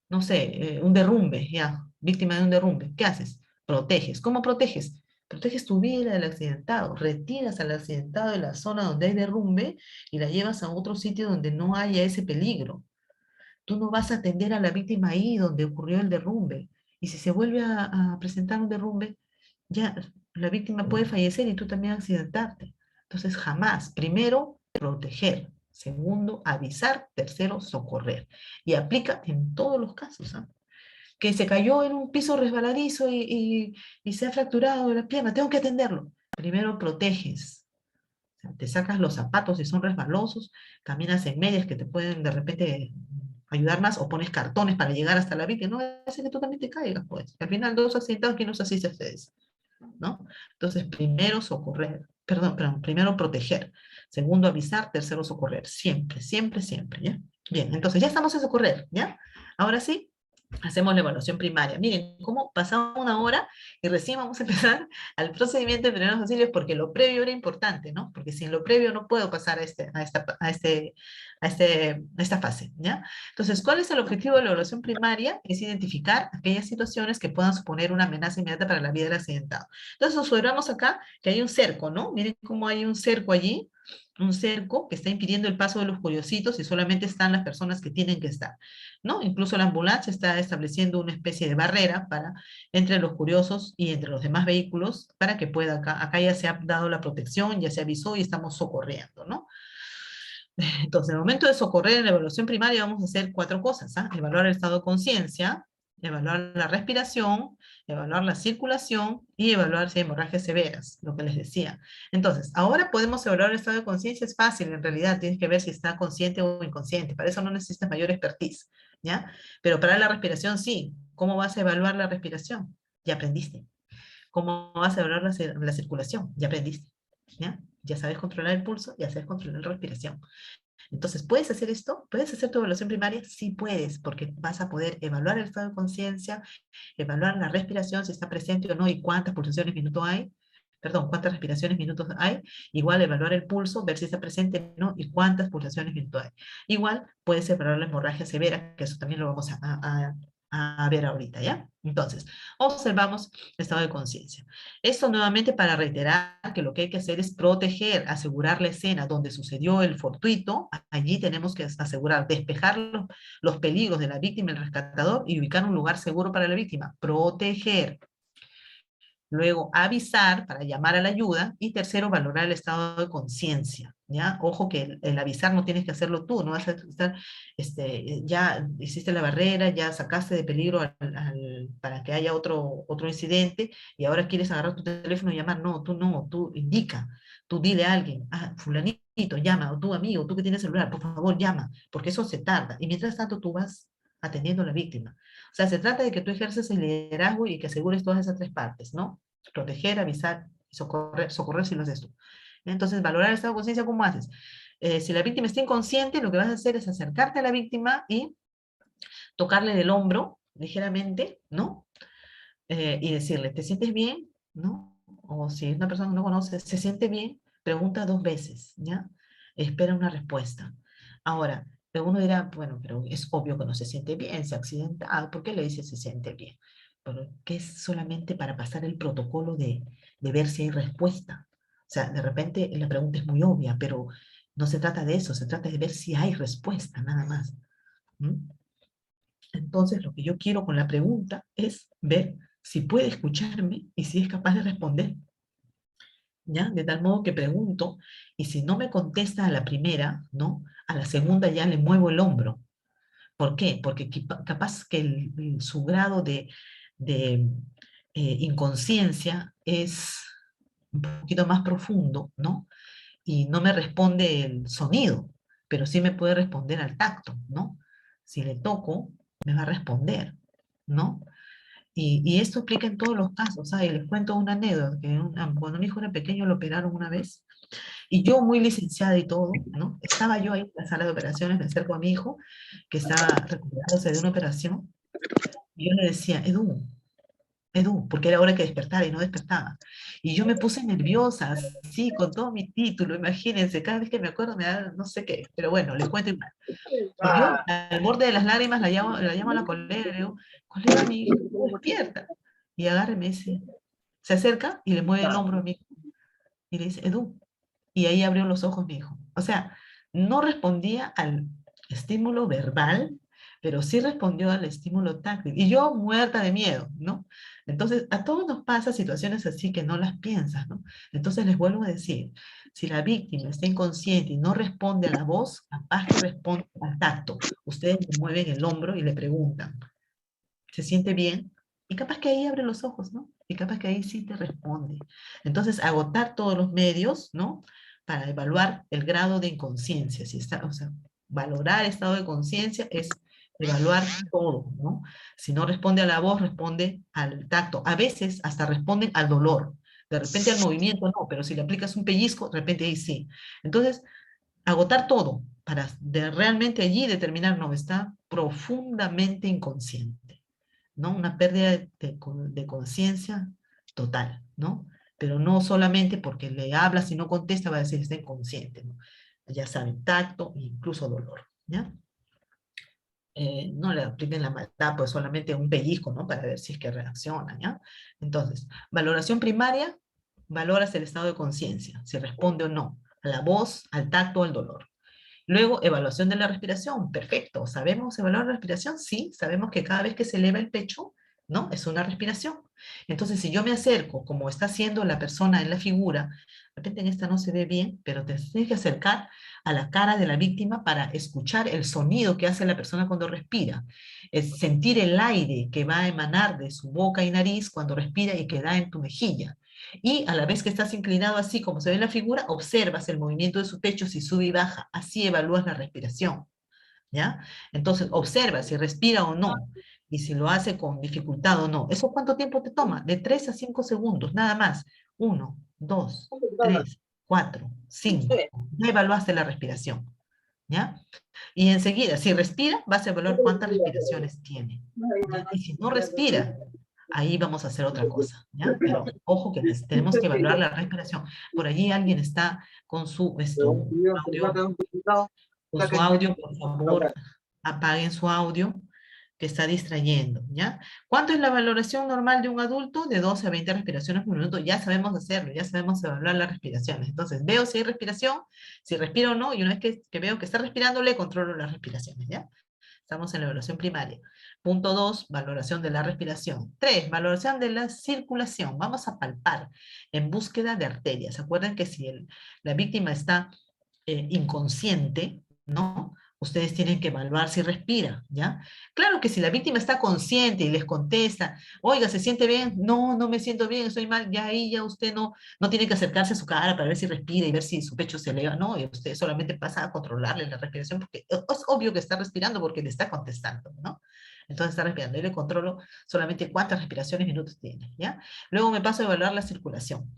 no sé, un derrumbe, ya, víctima de un derrumbe, ¿qué haces? Proteges. ¿Cómo proteges? Proteges tu vida y la del accidentado, retiras al accidentado de la zona donde hay derrumbe y la llevas a otro sitio donde no haya ese peligro. Tú no vas a atender a la víctima ahí donde ocurrió el derrumbe. Y si se vuelve a presentar un derrumbe, ya la víctima puede fallecer y tú también accidentarte. Entonces, jamás. Primero, proteger. Segundo, avisar. Tercero, socorrer. Y aplica en todos los casos, ¿ah? Que se cayó en un piso resbaladizo y se ha fracturado la pierna, tengo que atenderlo. Primero proteges. O sea, te sacas los zapatos si son resbalosos, caminas en medias que te pueden de repente ayudar más, o pones cartones para llegar hasta la víctima. No hace que tú también te caigas, pues. Al final, dos accidentados, ¿quién nos asiste a ustedes? ¿No? Entonces, primero socorrer, perdón, primero proteger, segundo avisar, tercero socorrer, siempre, siempre, siempre, ¿ya? Bien, entonces ya estamos en socorrer, ¿ya? Ahora sí, hacemos la evaluación primaria. Miren, cómo pasamos una hora y recién vamos a empezar al procedimiento de primeros auxilios, porque lo previo era importante, ¿no? Porque sin lo previo no puedo pasar a esta fase, ¿ya? Entonces, ¿cuál es el objetivo de la evaluación primaria? Es identificar aquellas situaciones que puedan suponer una amenaza inmediata para la vida del accidentado. Entonces, observamos acá que hay un cerco, ¿no? Miren cómo hay un cerco allí, un cerco que está impidiendo el paso de los curiositos y solamente están las personas que tienen que estar, ¿no? Incluso la ambulancia está estableciendo una especie de barrera entre los curiosos y entre los demás vehículos para que pueda acá ya se ha dado la protección, ya se avisó y estamos socorriendo, ¿no? Entonces, en el momento de socorrer en la evaluación primaria vamos a hacer cuatro cosas, ¿ah? Evaluar el estado de conciencia, evaluar la respiración, evaluar la circulación y evaluar si hay hemorragias severas, lo que les decía. Entonces, ahora podemos evaluar el estado de conciencia, es fácil en realidad, tienes que ver si está consciente o inconsciente, para eso no necesitas mayor expertise, ¿ya? Pero para la respiración sí. ¿Cómo vas a evaluar la respiración? Ya aprendiste. ¿Cómo vas a evaluar la circulación? Ya aprendiste, ¿ya? Ya sabes controlar el pulso, ya sabes controlar la respiración. Entonces, ¿puedes hacer esto? ¿Puedes hacer tu evaluación primaria? Sí puedes, porque vas a poder evaluar el estado de conciencia, evaluar la respiración, si está presente o no, y cuántas pulsaciones minuto hay, perdón, cuántas respiraciones minutos hay, igual evaluar el pulso, ver si está presente o no, y cuántas pulsaciones minutos hay. Igual puedes evaluar la hemorragia severa, que eso también lo vamos a ver ahorita, ¿ya? Entonces, observamos el estado de conciencia. Esto nuevamente para reiterar que lo que hay que hacer es proteger, asegurar la escena donde sucedió el fortuito. Allí tenemos que asegurar, despejar los peligros de la víctima y el rescatador y ubicar un lugar seguro para la víctima. Proteger. Luego, avisar para llamar a la ayuda. Y tercero, valorar el estado de conciencia. ¿Ya? Ojo que el avisar no tienes que hacerlo tú, no vas a estar, ya hiciste la barrera, ya sacaste de peligro para que haya otro incidente, y ahora quieres agarrar tu teléfono y llamar. No, tú indica, tú dile a alguien, fulanito, llama, o tu amigo, tú que tienes celular, por favor llama, porque eso se tarda, y mientras tanto tú vas atendiendo a la víctima. O sea, se trata de que tú ejerces el liderazgo y que asegures todas esas tres partes, ¿no? Proteger, avisar y socorrer si lo haces tú. Entonces, valorar el estado de conciencia, ¿cómo haces? Si la víctima está inconsciente, lo que vas a hacer es acercarte a la víctima y tocarle del hombro ligeramente, ¿no? Y decirle, ¿te sientes bien? ¿No? O si es una persona que no conoces, ¿se siente bien? Pregunta 2 veces, ¿ya? Espera una respuesta. Ahora, uno dirá, bueno, pero es obvio que no se siente bien, se ha accidentado, ¿por qué le dice se siente bien? Porque es solamente para pasar el protocolo de ver si hay respuesta. O sea, de repente la pregunta es muy obvia, pero no se trata de eso, se trata de ver si hay respuesta, nada más. ¿Mm? Entonces, lo que yo quiero con la pregunta es ver si puede escucharme y si es capaz de responder, ¿ya? De tal modo que pregunto, y si no me contesta a la primera, ¿no? A la segunda ya le muevo el hombro. ¿Por qué? Porque capaz que su grado de inconsciencia es un poquito más profundo, ¿no? Y no me responde el sonido, pero sí me puede responder al tacto, ¿no? Si le toco, me va a responder, ¿no? Y esto explica en todos los casos. Y les cuento una anécdota, que cuando mi hijo era pequeño lo operaron una vez, y yo muy licenciada y todo, ¿no? Estaba yo ahí en la sala de operaciones, me acerco a mi hijo, que estaba recuperándose de una operación, y yo le decía, Edu, porque era hora que despertara y no despertaba. Y yo me puse nerviosa, así, con todo mi título, imagínense, cada vez que me acuerdo me da no sé qué, pero bueno, les cuento igual. Y yo, al borde de las lágrimas, la llamo a la colega y le digo, colega, mi hijo despierta. Y agarra y me dice, se acerca y le mueve el hombro a mi hijo. Y le dice, Edu. Y ahí abrió los ojos mi hijo. O sea, no respondía al estímulo verbal, pero sí respondió al estímulo táctil. Y yo muerta de miedo, ¿no? Entonces, a todos nos pasa situaciones así que no las piensas, ¿no? Entonces les vuelvo a decir, si la víctima está inconsciente y no responde a la voz, capaz que responde al tacto. Ustedes le mueven el hombro y le preguntan, ¿se siente bien? Y capaz que ahí abre los ojos, ¿no? Y capaz que ahí sí te responde. Entonces, agotar todos los medios, ¿no? Para evaluar el grado de inconsciencia. Si está, o sea, valorar estado de conciencia es evaluar todo, ¿no? Si no responde a la voz, responde al tacto. A veces hasta responden al dolor. De repente al movimiento no, pero si le aplicas un pellizco, de repente ahí sí. Entonces, agotar todo para realmente allí determinar, no, está profundamente inconsciente, ¿no? Una pérdida de conciencia total, ¿no? Pero no solamente porque le hablas y no contesta va a decir está inconsciente, ¿no? Ya saben, tacto e incluso dolor, ¿ya? No le apliquen la maldad, pues solamente un pellizco, ¿no? Para ver si es que reacciona, ¿ya? Entonces, valoración primaria, valoras el estado de conciencia, si responde o no, a la voz, al tacto, al dolor. Luego, evaluación de la respiración. Perfecto. ¿Sabemos evaluar la respiración? Sí, sabemos que cada vez que se eleva el pecho, ¿no? Es una respiración. Entonces, si yo me acerco, como está haciendo la persona en la figura, de repente en esta no se ve bien, pero te tienes que acercar a la cara de la víctima para escuchar el sonido que hace la persona cuando respira. Es sentir el aire que va a emanar de su boca y nariz cuando respira y que da en tu mejilla. Y a la vez que estás inclinado así como se ve en la figura, observas el movimiento de su pecho si sube y baja. Así evalúas la respiración, ¿ya? Entonces, observa si respira o no, y si lo hace con dificultad o no. ¿Eso cuánto tiempo te toma? De 3 a 5 segundos, nada más. 1, 2, 3, 4, 5. Ya evaluaste la respiración, ¿ya? Y enseguida, si respira, vas a evaluar cuántas respiraciones tiene, ¿ya? Y si no respira, ahí vamos a hacer otra cosa, ¿ya? Pero ojo que tenemos que evaluar la respiración. Por allí alguien está con su audio, por favor, apaguen su audio, que está distrayendo, ¿ya? ¿Cuánto es la valoración normal de un adulto? De 12 a 20 respiraciones por minuto. Ya sabemos hacerlo, ya sabemos evaluar las respiraciones. Entonces, veo si hay respiración, si respiro o no, y una vez que veo que está respirando, le controlo las respiraciones, ¿ya? Estamos en la evaluación primaria. Punto 2, valoración de la respiración. 3, valoración de la circulación. Vamos a palpar en búsqueda de arterias. ¿Se acuerdan que si la víctima está inconsciente, ¿no? Ustedes tienen que evaluar si respira, ¿ya? Claro que si la víctima está consciente y les contesta, oiga, ¿se siente bien? No, no me siento bien, estoy mal, ya ahí ya usted no tiene que acercarse a su cara para ver si respira y ver si su pecho se eleva, no, y usted solamente pasa a controlarle la respiración porque es obvio que está respirando porque le está contestando, ¿no? Entonces está respirando, yo le controlo solamente cuántas respiraciones minutos tiene, ¿ya? Luego me paso a evaluar la circulación.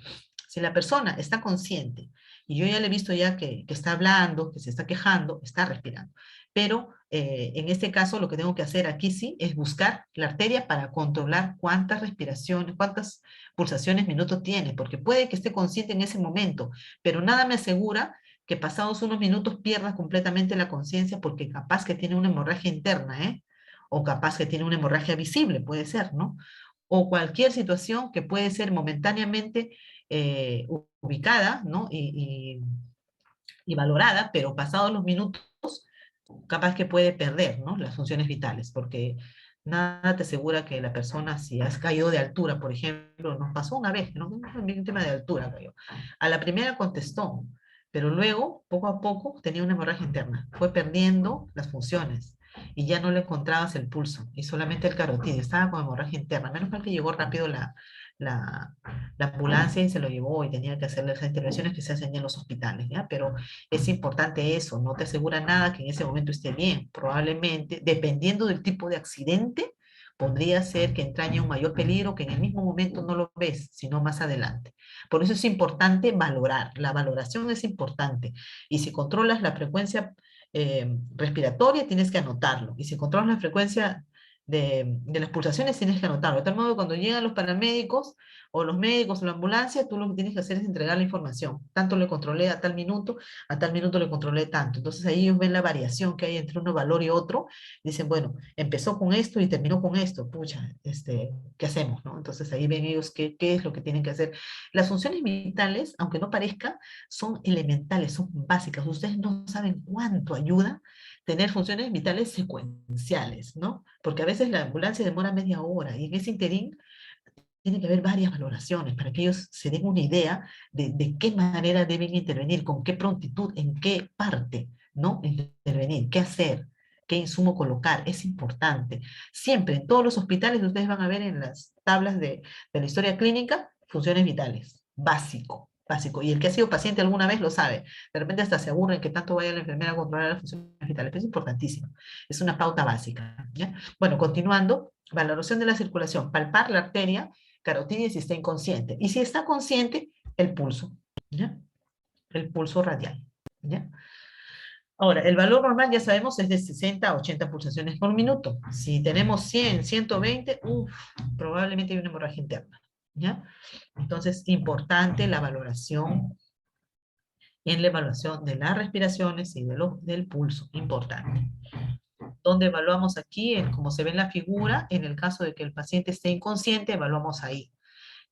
Si la persona está consciente y yo ya le he visto ya que está hablando, que se está quejando, está respirando. Pero en este caso lo que tengo que hacer aquí sí es buscar la arteria para controlar cuántas respiraciones, cuántas pulsaciones minutos tiene, porque puede que esté consciente en ese momento, pero nada me asegura que pasados unos minutos pierda completamente la conciencia porque capaz que tiene una hemorragia interna, ¿eh? O capaz que tiene una hemorragia visible, puede ser, ¿no? O cualquier situación que puede ser momentáneamente ubicada, ¿no? Y valorada, pero pasados los minutos, capaz que puede perder, ¿no? Las funciones vitales, porque nada te asegura que la persona, si has caído de altura, por ejemplo, nos pasó una vez, ¿no? Un tema de altura cayó. A la primera contestó, pero luego, poco a poco, tenía una hemorragia interna. Fue perdiendo las funciones y ya no le encontrabas el pulso y solamente el carotidio. Estaba con hemorragia interna. Menos mal que llegó rápido la, la ambulancia y se lo llevó y tenía que hacer las intervenciones que se hacen en los hospitales, ¿ya? Pero es importante eso, no te asegura nada que en ese momento esté bien. Probablemente, dependiendo del tipo de accidente, podría ser que entrañe un mayor peligro que en el mismo momento no lo ves, sino más adelante. Por eso es importante valorar, la valoración es importante. Y si controlas la frecuencia respiratoria, tienes que anotarlo. Y si controlas la frecuencia de las pulsaciones, tienes que anotarlo. De tal modo que cuando llegan los paramédicos, o los médicos o la ambulancia, tú lo que tienes que hacer es entregar la información. Tanto le controlé a tal minuto le controlé tanto. Entonces ahí ellos ven la variación que hay entre un valor y otro. Dicen, bueno, empezó con esto y terminó con esto. Pucha, ¿qué hacemos? ¿No? Entonces ahí ven ellos qué es lo que tienen que hacer. Las funciones vitales, aunque no parezca, son elementales, son básicas. Ustedes no saben cuánto ayuda tener funciones vitales secuenciales, ¿no? Porque a veces la ambulancia demora media hora y en ese interín tiene que haber varias valoraciones para que ellos se den una idea de qué manera deben intervenir, con qué prontitud, en qué parte, ¿no? Intervenir, qué hacer, qué insumo colocar, es importante. Siempre, en todos los hospitales, ustedes van a ver en las tablas de la historia clínica, funciones vitales, básico, básico. Y el que ha sido paciente alguna vez lo sabe. De repente hasta se aburren que tanto vaya la enfermera a controlar las funciones vitales, pero es importantísimo. Es una pauta básica, ¿ya? Bueno, continuando, valoración de la circulación, palpar la arteria carotidia si está inconsciente. Y si está consciente, el pulso, ¿ya? El pulso radial, ¿ya? Ahora, el valor normal ya sabemos es de 60 a 80 pulsaciones por minuto. Si tenemos 100, 120, probablemente hay una hemorragia interna, ¿ya? Entonces, importante la valoración en la evaluación de las respiraciones y del pulso, importante. Donde evaluamos aquí, como se ve en la figura, en el caso de que el paciente esté inconsciente, evaluamos ahí.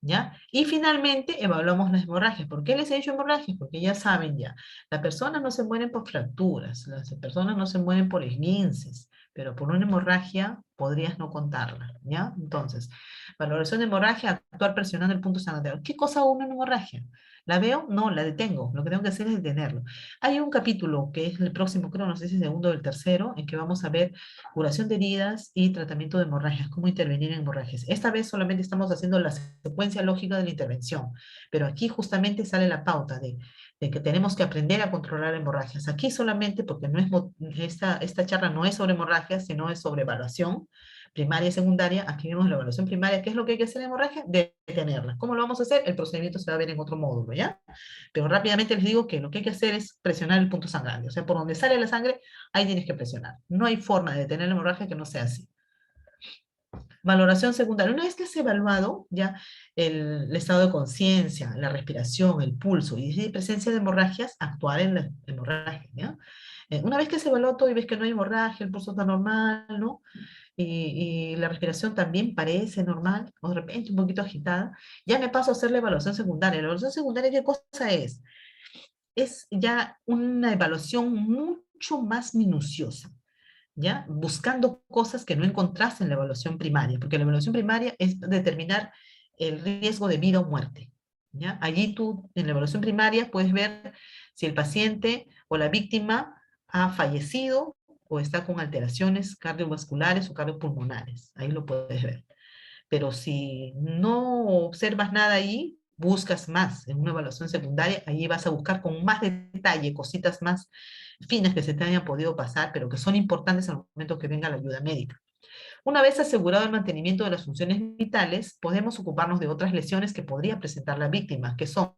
¿Ya? Y finalmente evaluamos las hemorragias. ¿Por qué les he dicho hemorragias? Porque ya saben ya, las personas no se mueren por fracturas, las personas no se mueren por esguinces, pero por una hemorragia podrías no contarla, ¿ya? Entonces, valoración de hemorragia, actuar presionando el punto sangrado. ¿Qué cosa hago una hemorragia? ¿La veo? No, la detengo. Lo que tengo que hacer es detenerlo. Hay un capítulo que es el próximo, creo, no sé si es el segundo o el tercero, en que vamos a ver curación de heridas y tratamiento de hemorragias, cómo intervenir en hemorragias. Esta vez solamente estamos haciendo la secuencia lógica de la intervención, pero aquí justamente sale la pauta de de que tenemos que aprender a controlar hemorragias. Aquí solamente, porque no es, esta charla no es sobre hemorragias, sino es sobre evaluación primaria y secundaria. Aquí vemos la evaluación primaria. ¿Qué es lo que hay que hacer en hemorragia? Detenerla. ¿Cómo lo vamos a hacer? El procedimiento se va a ver en otro módulo, ¿ya? Pero rápidamente les digo que lo que hay que hacer es presionar el punto sangrante. O sea, por donde sale la sangre, ahí tienes que presionar. No hay forma de detener la hemorragia que no sea así. Valoración secundaria. Una vez que has evaluado ya el estado de conciencia, la respiración, el pulso y si hay presencia de hemorragias, actuar en la hemorragia, ¿ya? Una vez que se evaluó todo y ves que no hay hemorragia, el pulso está normal, ¿no? Y la respiración también parece normal, o de repente un poquito agitada, ya me paso a hacer la evaluación secundaria. La evaluación secundaria, ¿qué cosa es? Es ya una evaluación mucho más minuciosa. ¿Ya? Buscando cosas que no encontraste en la evaluación primaria, porque la evaluación primaria es determinar el riesgo de vida o muerte, ¿ya? Allí tú, en la evaluación primaria, puedes ver si el paciente o la víctima ha fallecido o está con alteraciones cardiovasculares o cardiopulmonares, ahí lo puedes ver. Pero si no observas nada ahí, buscas más en una evaluación secundaria, allí vas a buscar con más detalle cositas más finas que se te hayan podido pasar, pero que son importantes al momento que venga la ayuda médica. Una vez asegurado el mantenimiento de las funciones vitales, podemos ocuparnos de otras lesiones que podría presentar la víctima, que son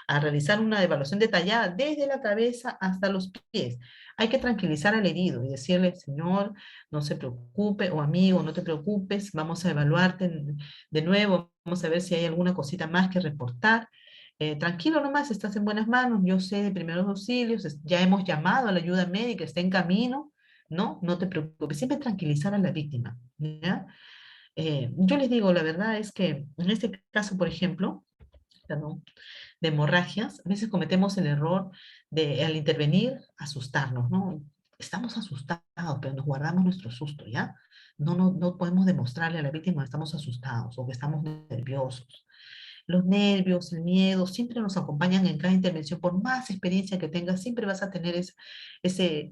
a realizar una evaluación detallada desde la cabeza hasta los pies. Hay que tranquilizar al herido y decirle, señor, no se preocupe, o amigo, no te preocupes, vamos a evaluarte de nuevo, vamos a ver si hay alguna cosita más que reportar. Tranquilo nomás, estás en buenas manos, yo sé de primeros auxilios, ya hemos llamado a la ayuda médica, está en camino, ¿no? No te preocupes, siempre tranquilizar a la víctima, ¿ya? Yo les digo, la verdad es que en este caso, por ejemplo, perdón, de hemorragias, a veces cometemos el error de, al intervenir, asustarnos, ¿no? Estamos asustados, pero nos guardamos nuestro susto, ¿ya? No podemos demostrarle a la víctima que estamos asustados o que estamos nerviosos. Los nervios, el miedo, siempre nos acompañan en cada intervención. Por más experiencia que tengas, siempre vas a tener ese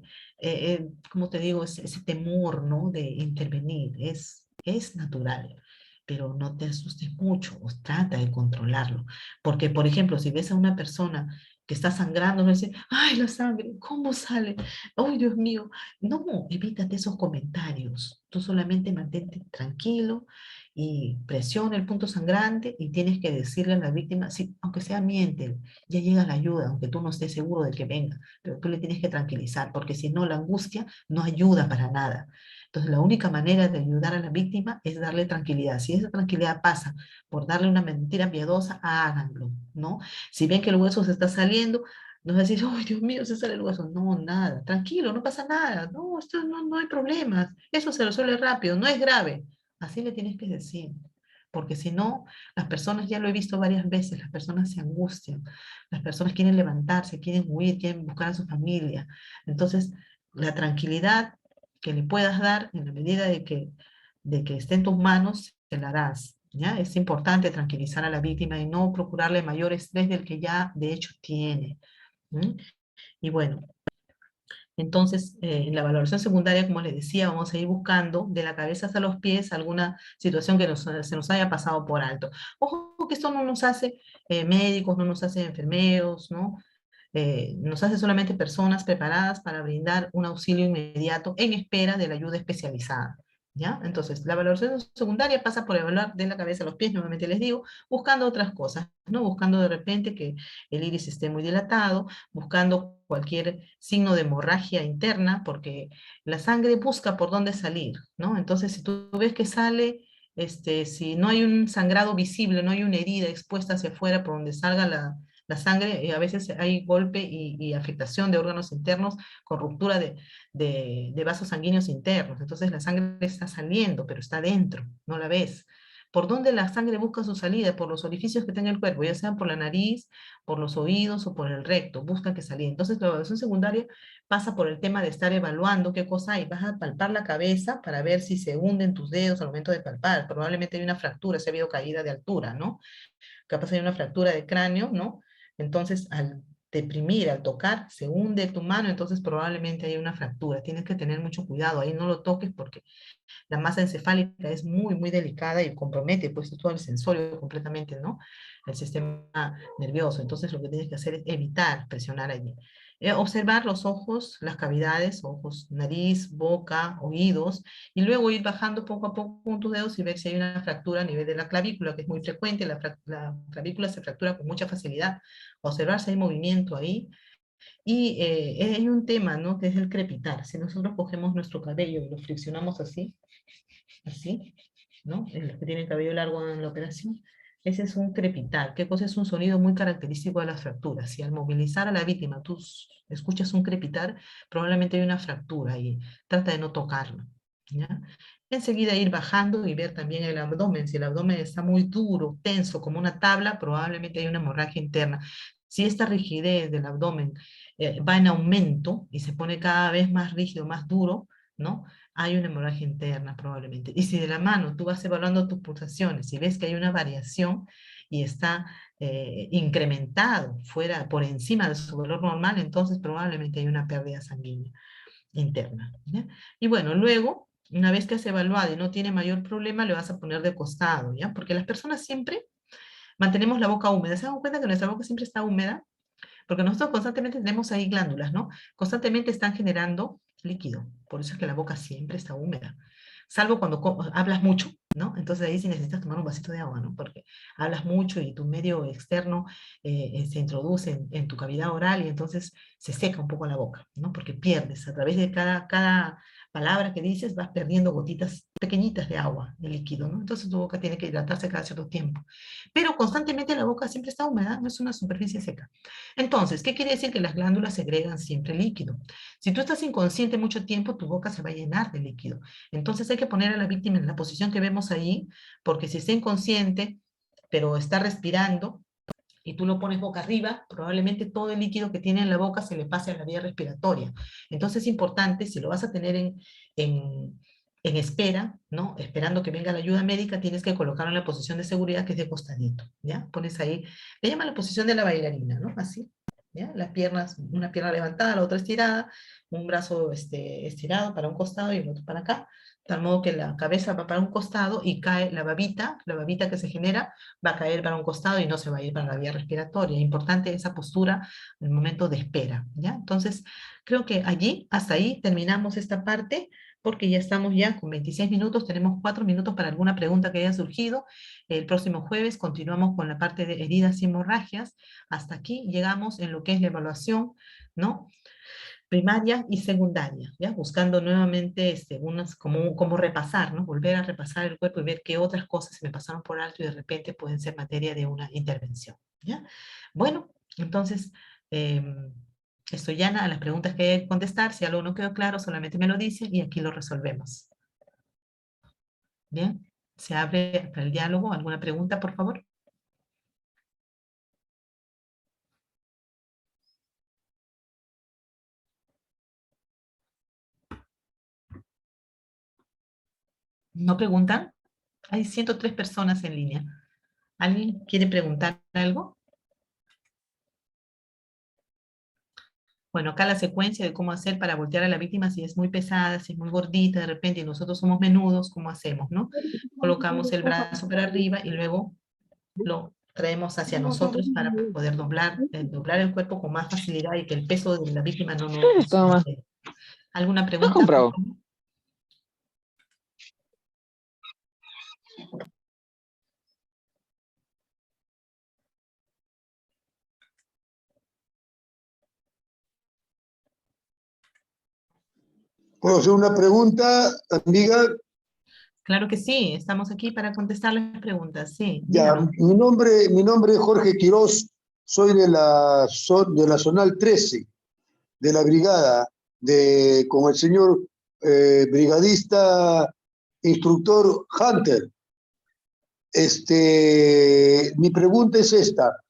¿cómo te digo? Ese temor, ¿no? De intervenir. Es natural, pero no te asustes mucho, o trata de controlarlo. Porque, por ejemplo, si ves a una persona que está sangrando, no dice, ay, la sangre, ¿cómo sale? Ay, Dios mío. No, evítate esos comentarios. Tú solamente mantente tranquilo y presiona el punto sangrante y tienes que decirle a la víctima, sí, aunque sea miente, ya llega la ayuda, aunque tú no estés seguro de que venga, pero tú le tienes que tranquilizar, porque si no, la angustia no ayuda para nada. Entonces, la única manera de ayudar a la víctima es darle tranquilidad. Si esa tranquilidad pasa por darle una mentira piadosa, háganlo, ¿no? Si ven que el hueso se está saliendo, no es decir, ¡ay, Dios mío, se sale el hueso! No, nada, tranquilo, no pasa nada, no, esto no hay problemas, eso se resuelve rápido, no es grave. Así le tienes que decir, porque si no, las personas, ya lo he visto varias veces, las personas se angustian, las personas quieren levantarse, quieren huir, quieren buscar a su familia. Entonces, la tranquilidad que le puedas dar en la medida de que esté en tus manos, te la das. ¿Ya? Es importante tranquilizar a la víctima y no procurarle mayor estrés del que ya de hecho tiene. ¿Mm? Y bueno, entonces, en la valoración secundaria, como les decía, vamos a ir buscando de la cabeza hasta los pies alguna situación que se nos haya pasado por alto. Ojo que esto no nos hace médicos, no nos hace enfermeros, ¿no? Nos hace solamente personas preparadas para brindar un auxilio inmediato en espera de la ayuda especializada. ¿Ya? Entonces, la valoración secundaria pasa por evaluar de la cabeza a los pies, nuevamente les digo, buscando otras cosas, ¿no? Buscando de repente que el iris esté muy dilatado, buscando cualquier signo de hemorragia interna, porque la sangre busca por dónde salir, ¿no? Entonces, si tú ves que sale, si no hay un sangrado visible, no hay una herida expuesta hacia afuera por donde salga la sangre, a veces hay golpe y afectación de órganos internos con ruptura de vasos sanguíneos internos. Entonces la sangre está saliendo, pero está dentro, no la ves. ¿Por dónde la sangre busca su salida? Por los orificios que tenga el cuerpo, ya sean por la nariz, por los oídos o por el recto, busca que salga. Entonces la evaluación secundaria pasa por el tema de estar evaluando qué cosa hay. Vas a palpar la cabeza para ver si se hunden tus dedos al momento de palpar. Probablemente hay una fractura, si ha habido caída de altura, ¿no? Capaz hay una fractura de cráneo, ¿no? Entonces, al deprimir, al tocar, se hunde tu mano, entonces probablemente hay una fractura. Tienes que tener mucho cuidado, ahí no lo toques porque la masa encefálica es muy, muy delicada y compromete pues todo el sensorio completamente, ¿no? El sistema nervioso. Entonces lo que tienes que hacer es evitar presionar allí. Observar los ojos, las cavidades, ojos, nariz, boca, oídos, y luego ir bajando poco a poco con tus dedos y ver si hay una fractura a nivel de la clavícula, que es muy frecuente. La clavícula se fractura con mucha facilidad. Observar si hay movimiento ahí. Y hay un tema, ¿no? Que es el crepitar. Si nosotros cogemos nuestro cabello y lo friccionamos así, así, ¿no? En los que tienen cabello largo en la operación, ese es un crepitar. ¿Qué cosa es un sonido muy característico de las fracturas? Si al movilizar a la víctima tú escuchas un crepitar, probablemente hay una fractura y trata de no tocarlo, ¿ya? Enseguida ir bajando y ver también el abdomen. Si el abdomen está muy duro, tenso, como una tabla, probablemente hay una hemorragia interna. Si esta rigidez del abdomen va en aumento y se pone cada vez más rígido, más duro, ¿no? Hay una hemorragia interna probablemente. Y si de la mano tú vas evaluando tus pulsaciones y ves que hay una variación y está incrementado fuera, por encima de su valor normal, entonces probablemente hay una pérdida sanguínea interna, ¿ya? Y bueno, luego, una vez que has evaluado y no tiene mayor problema, le vas a poner de costado, ¿ya? Porque las personas siempre mantenemos la boca húmeda. ¿Se dan cuenta que nuestra boca siempre está húmeda? Porque nosotros constantemente tenemos ahí glándulas, ¿no? Constantemente están generando líquido. Por eso es que la boca siempre está húmeda. Salvo cuando hablas mucho, ¿no? Entonces ahí sí necesitas tomar un vasito de agua, ¿no? Porque hablas mucho y tu medio externo se introduce en tu cavidad oral y entonces se seca un poco la boca, ¿no? Porque pierdes, a través de cada palabra que dices, vas perdiendo gotitas pequeñitas de agua, de líquido, ¿no? Entonces tu boca tiene que hidratarse cada cierto tiempo. Pero constantemente la boca siempre está húmeda, no es una superficie seca. Entonces, ¿qué quiere decir? Que las glándulas segregan siempre líquido. Si tú estás inconsciente mucho tiempo, tu boca se va a llenar de líquido. Entonces hay que poner a la víctima en la posición que vemos ahí, porque si está inconsciente, pero está respirando, y tú lo pones boca arriba, probablemente todo el líquido que tiene en la boca se le pase a la vía respiratoria. Entonces es importante, si lo vas a tener en, en espera, ¿no? Esperando que venga la ayuda médica, tienes que colocarlo en la posición de seguridad que es de costadito, ¿ya? Pones ahí, le llaman la posición de la bailarina, ¿no? Así, ¿ya? Las piernas, una pierna levantada, la otra estirada, un brazo estirado para un costado y el otro para acá, de tal modo que la cabeza va para un costado y cae la babita que se genera va a caer para un costado y no se va a ir para la vía respiratoria. Importante esa postura en el momento de espera, ¿ya? Entonces, creo que allí, hasta ahí, terminamos esta parte, porque ya estamos ya con 26 minutos, tenemos 4 minutos para alguna pregunta que haya surgido. El próximo jueves continuamos con la parte de heridas y hemorragias. Hasta aquí llegamos en lo que es la evaluación, ¿no? Primaria y secundaria, ¿ya? Buscando nuevamente como repasar, ¿no? Volver a repasar el cuerpo y ver qué otras cosas se me pasaron por alto y de repente pueden ser materia de una intervención, ¿ya? Bueno, entonces, estoy llana a las preguntas que hay que contestar. Si algo no quedó claro, solamente me lo dicen y aquí lo resolvemos. ¿Bien? Se abre para el diálogo. ¿Alguna pregunta, por favor? ¿No preguntan? Hay 103 personas en línea. ¿Alguien quiere preguntar algo? Bueno, acá la secuencia de cómo hacer para voltear a la víctima, si es muy pesada, si es muy gordita de repente y nosotros somos menudos, ¿cómo hacemos, no? Colocamos el brazo para arriba y luego lo traemos hacia nosotros para poder doblar el cuerpo con más facilidad y que el peso de la víctima no nos
Toma.
afecte. ¿Alguna
¿Qué has
pregunta, por
comprado?
favor?
¿Puedo hacer una pregunta, amiga?
Claro que sí, estamos aquí para contestar las preguntas, sí,
Ya,
dígame.
mi nombre es Jorge Quirós, soy de la Zonal 13, de la brigada, con el señor brigadista instructor Hunter. Mi pregunta es esta.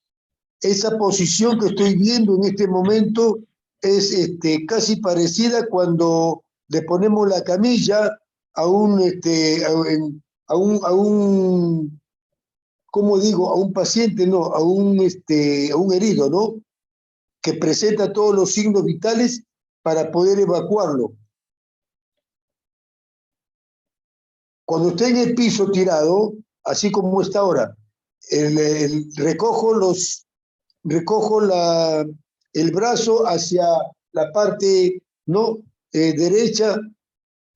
Esa posición que estoy viendo en este momento es casi parecida cuando le ponemos la camilla a un ¿cómo digo? A un paciente, no, a un herido, ¿no? que presenta todos los signos vitales para poder evacuarlo. Cuando esté en el piso tirado, así como está ahora, recojo el brazo hacia la parte no derecha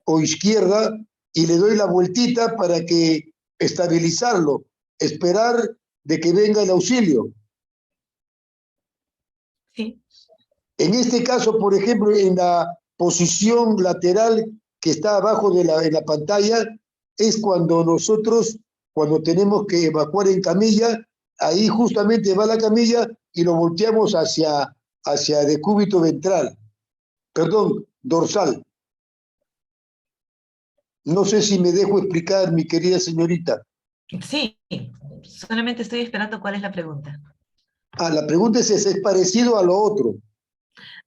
o izquierda y le doy la vueltita para que estabilizarlo, esperar de que venga el auxilio.
Sí.
En este caso, por ejemplo, en la posición lateral que está abajo de en la pantalla, es cuando tenemos que evacuar en camilla, ahí justamente va la camilla y lo volteamos hacia decúbito ventral, perdón, dorsal. No sé si me dejo explicar, mi querida señorita.
Sí, solamente estoy esperando cuál es la pregunta.
La pregunta es si es parecido a lo otro.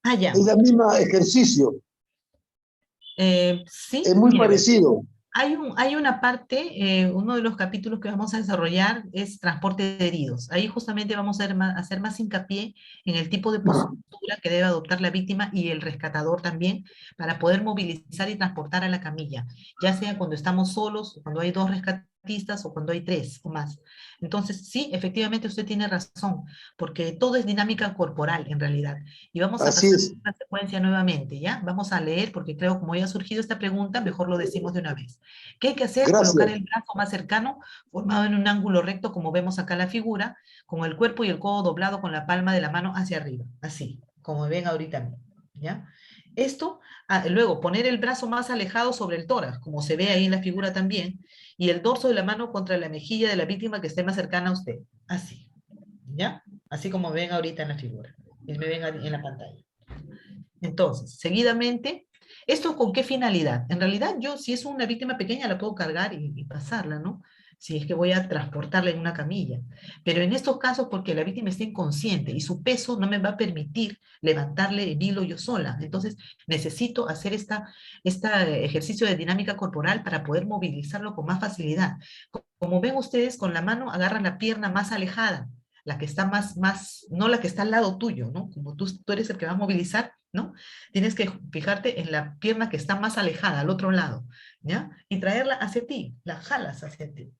Ah, ya.
Es el mismo ejercicio,
Sí,
es muy
mire, ve.
parecido.
Hay una parte, uno de los capítulos que vamos a desarrollar es transporte de heridos. Ahí justamente vamos a hacer más hincapié en el tipo de postura que debe adoptar la víctima y el rescatador también para poder movilizar y transportar a la camilla, ya sea cuando estamos solos, cuando hay 2 rescatistas o cuando hay 3 o más. Entonces, sí, efectivamente usted tiene razón, porque todo es dinámica corporal en realidad. Y vamos a
Así
pasar
es.
la secuencia nuevamente, ¿ya? Vamos a leer, porque creo como ya ha surgido esta pregunta, mejor lo decimos de una vez. ¿Qué hay que hacer? Colocar
Gracias.
el brazo más cercano, formado en un ángulo recto, como vemos acá en la figura, con el cuerpo y el codo doblado con la palma de la mano hacia arriba, así, como ven ahorita, ¿ya? Esto, luego, poner el brazo más alejado sobre el tórax, como se ve ahí en la figura también, y el dorso de la mano contra la mejilla de la víctima que esté más cercana a usted, así, ¿ya? Así como ven ahorita en la figura, y me ven en la pantalla. Entonces, seguidamente, ¿esto con qué finalidad? En realidad, yo, si es una víctima pequeña, la puedo cargar y pasarla, ¿no? Si es que voy a transportarla en una camilla. Pero en estos casos, porque la víctima está inconsciente y su peso no me va a permitir levantarle el hilo yo sola. Entonces, necesito hacer este ejercicio de dinámica corporal para poder movilizarlo con más facilidad. Como ven ustedes, con la mano agarran la pierna más alejada, la que está no la que está al lado tuyo, ¿no? Como tú eres el que va a movilizar, ¿no? Tienes que fijarte en la pierna que está más alejada, al otro lado, ¿ya? Y traerla hacia ti, la jalas hacia ti.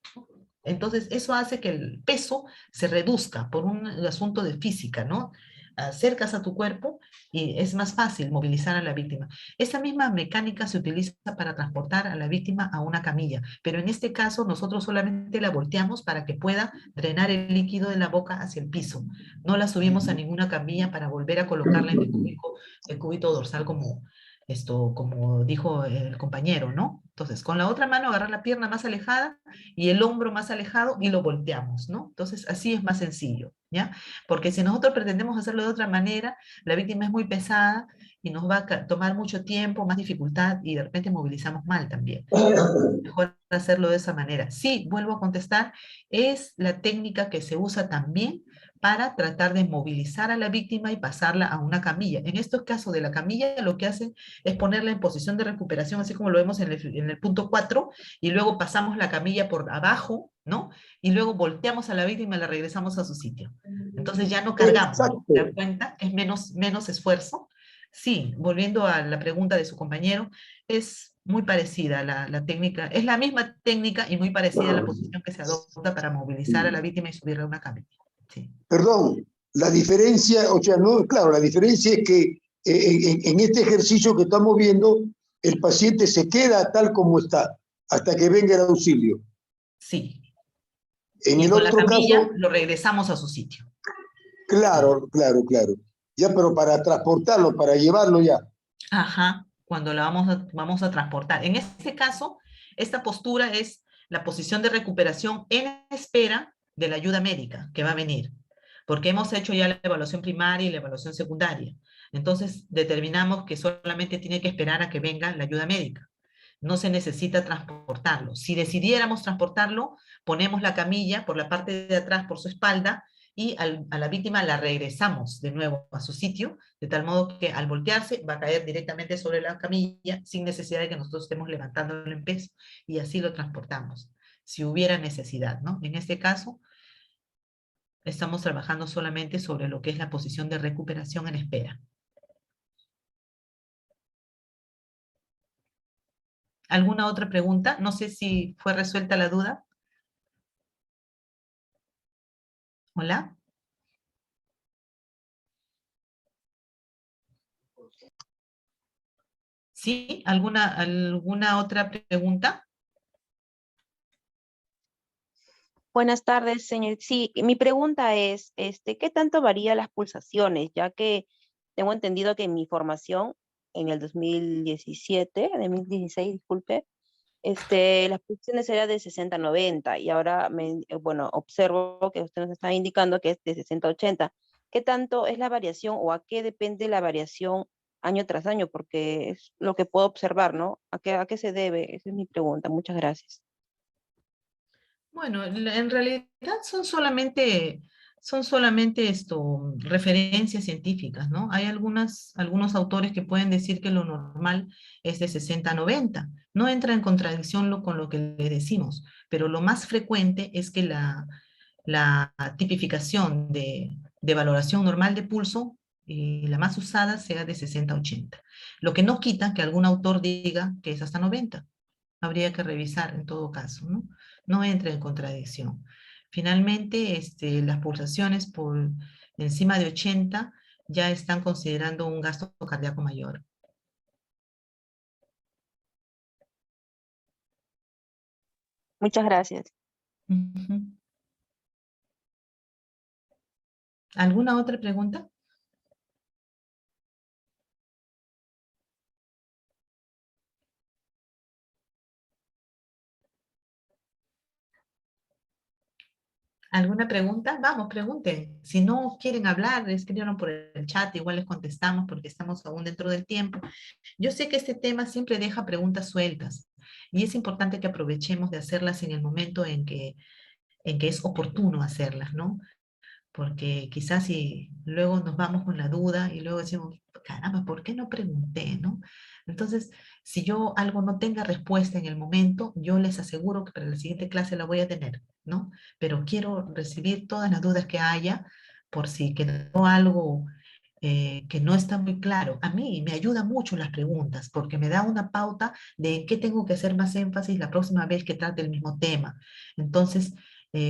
Entonces, eso hace que el peso se reduzca por un asunto de física, ¿no? Acercas a tu cuerpo y es más fácil movilizar a la víctima. Esa misma mecánica se utiliza para transportar a la víctima a una camilla, pero en este caso nosotros solamente la volteamos para que pueda drenar el líquido de la boca hacia el piso. No la subimos a ninguna camilla para volver a colocarla en el cúbito dorsal como dijo el compañero, ¿no? Entonces, con la otra mano agarrar la pierna más alejada y el hombro más alejado y lo volteamos, ¿no? Entonces, así es más sencillo, ¿ya? Porque si nosotros pretendemos hacerlo de otra manera, la víctima es muy pesada y nos va a tomar mucho tiempo, más dificultad y de repente movilizamos mal también. Mejor hacerlo de esa manera. Sí, vuelvo a contestar, es la técnica que se usa también para tratar de movilizar a la víctima y pasarla a una camilla. En estos casos de la camilla, lo que hacen es ponerla en posición de recuperación, así como lo vemos en el punto 4, y luego pasamos la camilla por abajo, ¿no? Y luego volteamos a la víctima y la regresamos a su sitio. Entonces ya no cargamos, ¿no? ¿Se dan
Exacto.
cuenta? Es menos esfuerzo. Sí, volviendo a la pregunta de su compañero, es muy parecida la técnica, es la misma técnica y muy parecida a la posición que se adopta para movilizar a la víctima y subirla a una camilla. Sí.
Perdón, la diferencia, o sea, no, claro, la diferencia es que en este ejercicio que estamos viendo, el paciente se queda tal como está hasta que venga el auxilio.
Sí.
En
Y
el
con la
otro
camilla
caso,
lo regresamos a su sitio. Sí.
claro, claro, claro. Ya, pero para transportarlo, para llevarlo ya.
Ajá, cuando la vamos a transportar. En este caso, esta postura es la posición de recuperación en espera de la ayuda médica que va a venir, porque hemos hecho ya la evaluación primaria y la evaluación secundaria. Entonces, determinamos que solamente tiene que esperar a que venga la ayuda médica. No se necesita transportarlo. Si decidiéramos transportarlo, ponemos la camilla por la parte de atrás, por su espalda, y a la víctima la regresamos de nuevo a su sitio, de tal modo que al voltearse va a caer directamente sobre la camilla sin necesidad de que nosotros estemos levantándolo en peso, y así lo transportamos, si hubiera necesidad, ¿no? En este caso, Estamos trabajando solamente sobre lo que es la posición de recuperación en espera. ¿Alguna otra pregunta? No sé si fue resuelta la duda. ¿Hola? ¿Sí? ¿Alguna otra pregunta?
Buenas tardes, señor. Sí, mi pregunta es, ¿qué tanto varía las pulsaciones? Ya que tengo entendido que en mi formación en el 2016, disculpe, las pulsaciones eran de 60 a 90 y ahora, bueno, observo que usted nos está indicando que es de 60 a 80. ¿Qué tanto es la variación o a qué depende la variación año tras año? Porque es lo que puedo observar, ¿no? A qué se debe? Esa es mi pregunta. Muchas gracias.
Bueno, en realidad son solamente referencias científicas, ¿no? Hay algunos autores que pueden decir que lo normal es de 60 a 90. No entra en contradicción con lo que le decimos, pero lo más frecuente es que la tipificación de valoración normal de pulso, la más usada, sea de 60 a 80. Lo que no quita que algún autor diga que es hasta 90. Habría que revisar en todo caso, ¿no? No entra en contradicción. Finalmente, las pulsaciones por encima de 80 ya están considerando un gasto cardíaco mayor.
Muchas gracias.
Ujú. ¿Alguna otra pregunta? ¿Alguna pregunta? Vamos, pregunten. Si no quieren hablar, escríbanos por el chat, igual les contestamos porque estamos aún dentro del tiempo. Yo sé que este tema siempre deja preguntas sueltas y es importante que aprovechemos de hacerlas en el momento en que es oportuno hacerlas, ¿no? Porque quizás si luego nos vamos con la duda y luego decimos, caramba, ¿por qué no pregunté, no? Entonces, si yo algo no tenga respuesta en el momento, yo les aseguro que para la siguiente clase la voy a tener, ¿no? Pero quiero recibir todas las dudas que haya por si quedó algo que no está muy claro. A mí me ayuda mucho las preguntas porque me da una pauta de en qué tengo que hacer más énfasis la próxima vez que trate el mismo tema. Entonces,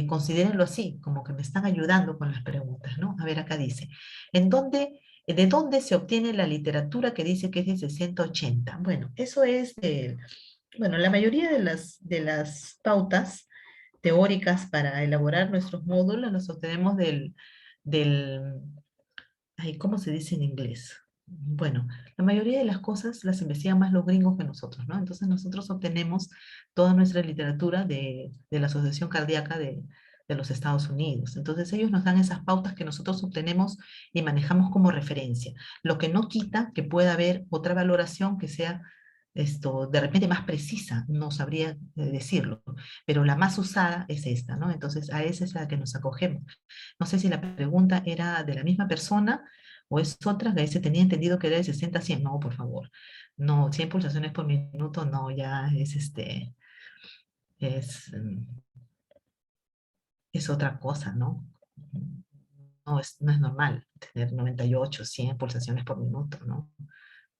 considérenlo así, como que me están ayudando con las preguntas, ¿no? A ver, acá dice, ¿de dónde se obtiene la literatura que dice que es de 60 a 80? Bueno, eso es bueno, la mayoría de las pautas teóricas para elaborar nuestros módulos los obtenemos del ay, ¿cómo se dice en inglés? Bueno, la mayoría de las cosas las investigan más los gringos que nosotros, ¿no? Entonces nosotros obtenemos toda nuestra literatura de la Asociación Cardíaca de los Estados Unidos. Entonces ellos nos dan esas pautas que nosotros obtenemos y manejamos como referencia. Lo que no quita que pueda haber otra valoración que sea de repente más precisa, no sabría decirlo, pero la más usada es esta, ¿no? Entonces a esa es la que nos acogemos. No sé si la pregunta era de la misma persona o es otra, que se tenía entendido que era de 60 a 100. No, por favor. No, 100 pulsaciones por minuto, no, ya es, mm, es otra cosa, ¿no? No es normal tener 98, 100 pulsaciones por minuto, ¿no?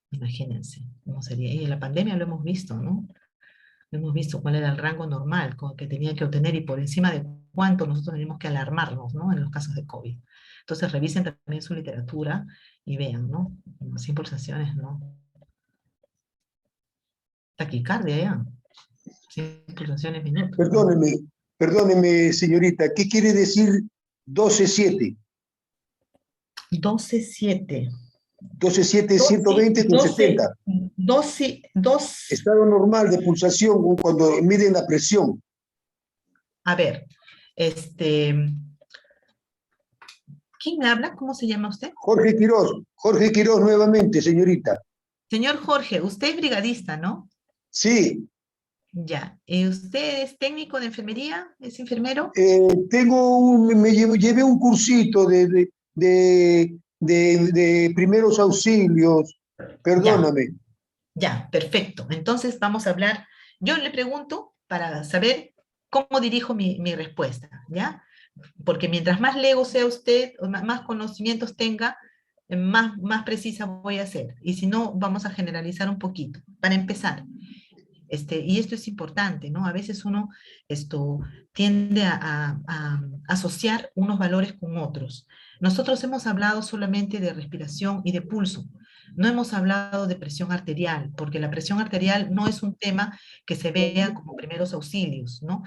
Imagínense cómo sería. Y en la pandemia lo hemos visto, ¿no? Hemos visto cuál era el rango normal que tenía que obtener y por encima de cuánto nosotros tenemos que alarmarnos, ¿no? En los casos de COVID. Entonces revisen también su literatura y vean, ¿no? 100 pulsaciones, ¿no? Taquicardia ya. 100 pulsaciones minutos, ¿no?
Perdóneme, señorita, ¿qué quiere decir 12,7?
12,7.
12,7 es 120 con 70.
12.
Estado normal de pulsación cuando miden la presión.
A ver, ¿quién habla? ¿Cómo se llama usted?
Jorge Quirós nuevamente, señorita.
Señor Jorge, usted es brigadista, ¿no?
Sí,
Ya. ¿Usted es técnico de enfermería? ¿Es enfermero?
llevé un cursito de primeros auxilios.
Ya,
Perdóname.
ya, perfecto. Entonces vamos a hablar. Yo le pregunto para saber cómo dirijo mi respuesta, ¿ya? porque mientras más lego sea usted, o más conocimientos tenga, más precisa voy a ser. Y si no, vamos a generalizar un poquito, para empezar. Y esto es importante, ¿no? A veces uno tiende a asociar unos valores con otros. Nosotros hemos hablado solamente de respiración y de pulso. No hemos hablado de presión arterial, porque la presión arterial no es un tema que se vea como primeros auxilios, ¿no?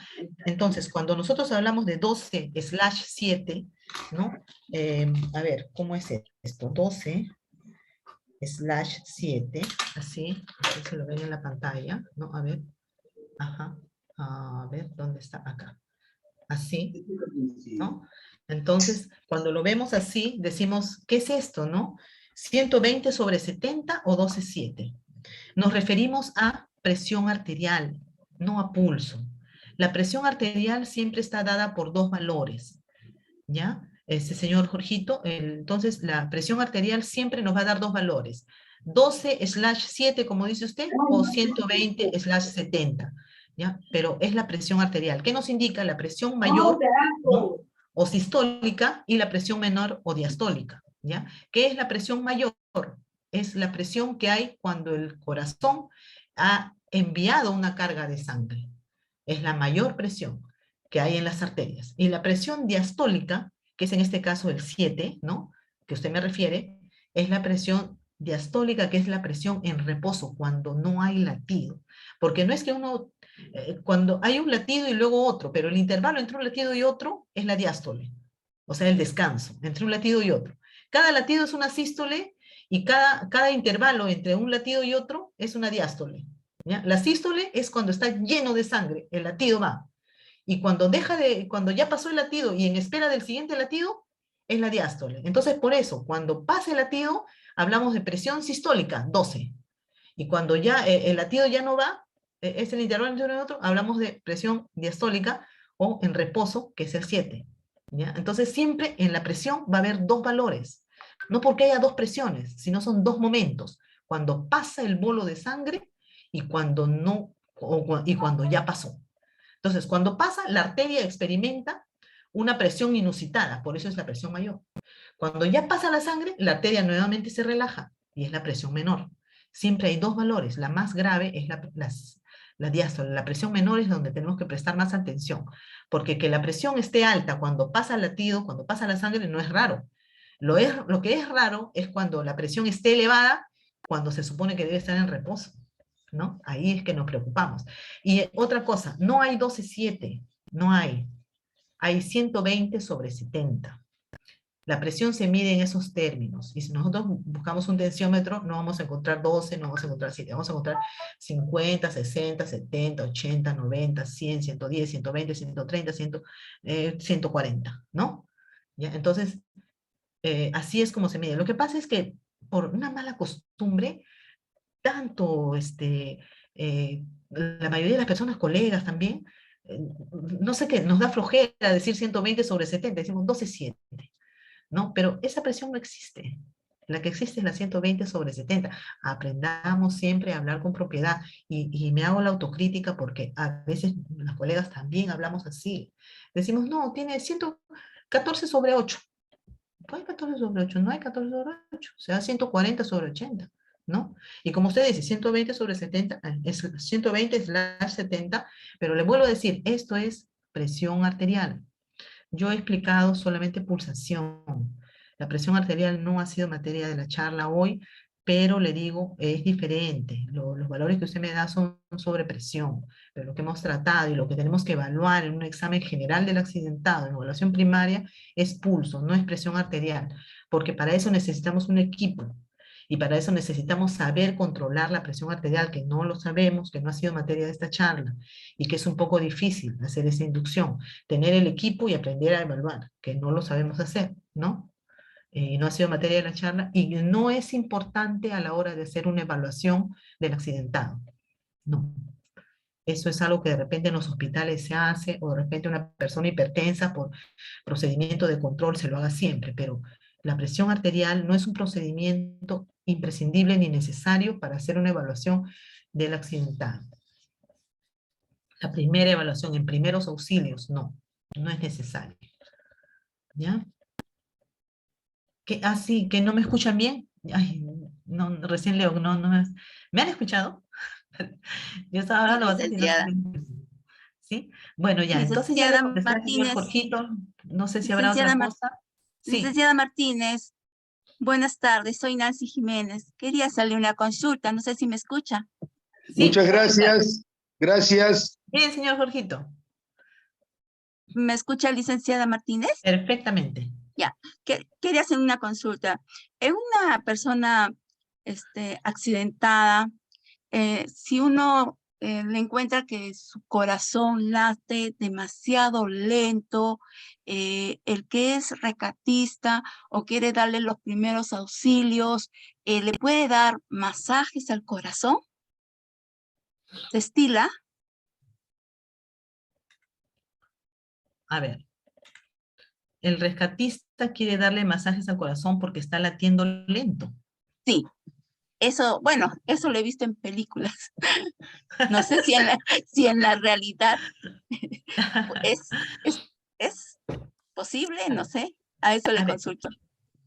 Entonces, cuando nosotros hablamos de 12/7, ¿no? A ver, ¿cómo es esto? 12/7, así se lo ven en la pantalla, ¿no? A ver, ajá, a ver, ¿dónde está? Acá, así, ¿no? Entonces, cuando lo vemos así, decimos, ¿qué es esto, no? 120/70 o 12/7. Nos referimos a presión arterial, no a pulso. La presión arterial siempre está dada por dos valores, ¿ya? Señor Jorgito, entonces la presión arterial siempre nos va a dar dos valores, 12/7, como dice usted, o 120/70, ¿ya? Pero es la presión arterial. ¿Qué nos indica? La presión mayor, ¿no? O sistólica, y la presión menor o diastólica, ¿ya? ¿Qué es la presión mayor? Es la presión que hay cuando el corazón ha enviado una carga de sangre. Es la mayor presión que hay en las arterias. Y la presión diastólica, que es en este caso el 7, ¿no? Que usted me refiere, es la presión diastólica, que es la presión en reposo, cuando no hay latido. Porque no es que uno, cuando hay un latido y luego otro, pero el intervalo entre un latido y otro es la diástole, o sea, el descanso entre un latido y otro. Cada latido es una sístole y cada intervalo entre un latido y otro es una diástole, ¿ya? La sístole es cuando está lleno de sangre, el latido va. Y cuando ya pasó el latido y en espera del siguiente latido, es la diástole. Entonces, por eso, cuando pasa el latido, hablamos de presión sistólica, 12. Y cuando ya el latido ya no va, es el intervalo entre uno y otro, hablamos de presión diastólica o en reposo, que es el 7. ¿Ya? Entonces, siempre en la presión va a haber dos valores. No porque haya dos presiones, sino son dos momentos. Cuando pasa el bolo de sangre y cuando no, y cuando ya pasó. Entonces, cuando pasa, la arteria experimenta una presión inusitada, por eso es la presión mayor. Cuando ya pasa la sangre, la arteria nuevamente se relaja y es la presión menor. Siempre hay dos valores. La más grave es la diástole. La presión menor es donde tenemos que prestar más atención, porque que la presión esté alta cuando pasa el latido, cuando pasa la sangre, no es raro. Lo que es raro es cuando la presión esté elevada, cuando se supone que debe estar en reposo, ¿no? Ahí es que nos preocupamos. Y otra cosa, no hay 12/7, no hay. Hay 120/70. La presión se mide en esos términos. Y si nosotros buscamos un tensiómetro, no vamos a encontrar 12, no vamos a encontrar 7, vamos a encontrar 50, 60, 70, 80, 90, 100, 110, 120, 130, 140, ¿no? ¿Ya? Entonces, así es como se mide. Lo que pasa es que por una mala costumbre, tanto la mayoría de las personas, colegas también, no sé qué, nos da flojera decir 120/70, decimos 12/7, ¿no? Pero esa presión no existe. La que existe es la 120/70. Aprendamos siempre a hablar con propiedad y me hago la autocrítica porque a veces los colegas también hablamos así. Decimos, no, tiene 114/8. No hay 14/8, no hay 14/8, o sea, 140/80. ¿No? Y como usted dice, 120/70, es 120/70, pero le vuelvo a decir, esto es presión arterial. Yo he explicado solamente pulsación. La presión arterial no ha sido materia de la charla hoy, pero le digo, es diferente. Los valores que usted me da son sobre presión, pero lo que hemos tratado y lo que tenemos que evaluar en un examen general del accidentado, en evaluación primaria, es pulso, no es presión arterial, porque para eso necesitamos un equipo. Y para eso necesitamos saber controlar la presión arterial, que no lo sabemos, que no ha sido materia de esta charla, y que es un poco difícil hacer esa inducción, tener el equipo y aprender a evaluar, que no lo sabemos hacer, ¿no? No ha sido materia de la charla, y no es importante a la hora de hacer una evaluación del accidentado, no. Eso es algo que de repente en los hospitales se hace, o de repente una persona hipertensa por procedimiento de control se lo haga siempre, pero la presión arterial no es un procedimiento imprescindible ni necesario para hacer una evaluación del accidentado. La primera evaluación en primeros auxilios, no es necesario. ¿Ya? Sí, que no me escuchan bien. Ay, no, recién leo, ¿me han escuchado? Yo estaba
Sí,
hablando bastante y no sé
licenciada.
¿sí? Bueno, ya, entonces ya le
Licenciada
contesté al señor
Martínez,
Jorgito, no sé si habrá
licenciada,
otra
Mar-
cosa. Sí,
licenciada Martínez, buenas tardes, soy Nancy Jiménez. Quería hacerle una consulta, no sé si me escucha.
sí,
Muchas
puede ser.
gracias. Gracias.
Bien, señor Jorgito,
¿Me escucha, licenciada Martínez?
perfectamente.
Ya, quería hacer una consulta. En una persona accidentada, si uno le encuentra que su corazón late demasiado lento, el que es rescatista o quiere darle los primeros auxilios, ¿le puede dar masajes al corazón? ¿Se estila?
A ver, el rescatista quiere darle masajes al corazón porque está latiendo lento.
Sí, eso, bueno, eso lo he visto en películas. No sé si en la realidad es, es, es posible, no sé. A eso le
A ver,
consulto.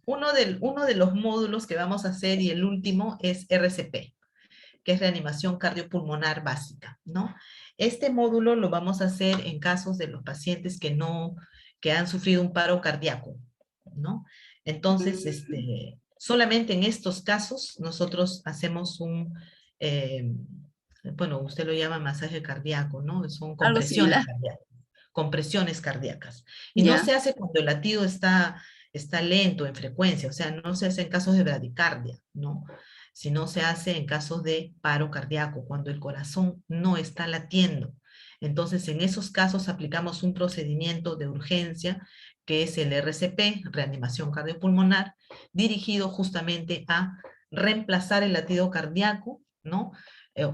uno de los módulos que vamos a hacer y el último es RCP, que es reanimación cardiopulmonar básica, ¿no? Este módulo lo vamos a hacer en casos de los pacientes que han sufrido un paro cardíaco, ¿no? Entonces, solamente en estos casos nosotros hacemos bueno, usted lo llama masaje cardíaco, ¿no? Son
Algo similar.
compresiones cardíacas. Y no
Ya,
se hace cuando el latido está lento en frecuencia, o sea, no se hace en casos de bradicardia, ¿no? Sino se hace en casos de paro cardíaco, cuando el corazón no está latiendo. Entonces, en esos casos aplicamos un procedimiento de urgencia que es el RCP, reanimación cardiopulmonar, dirigido justamente a reemplazar el latido cardíaco, ¿no?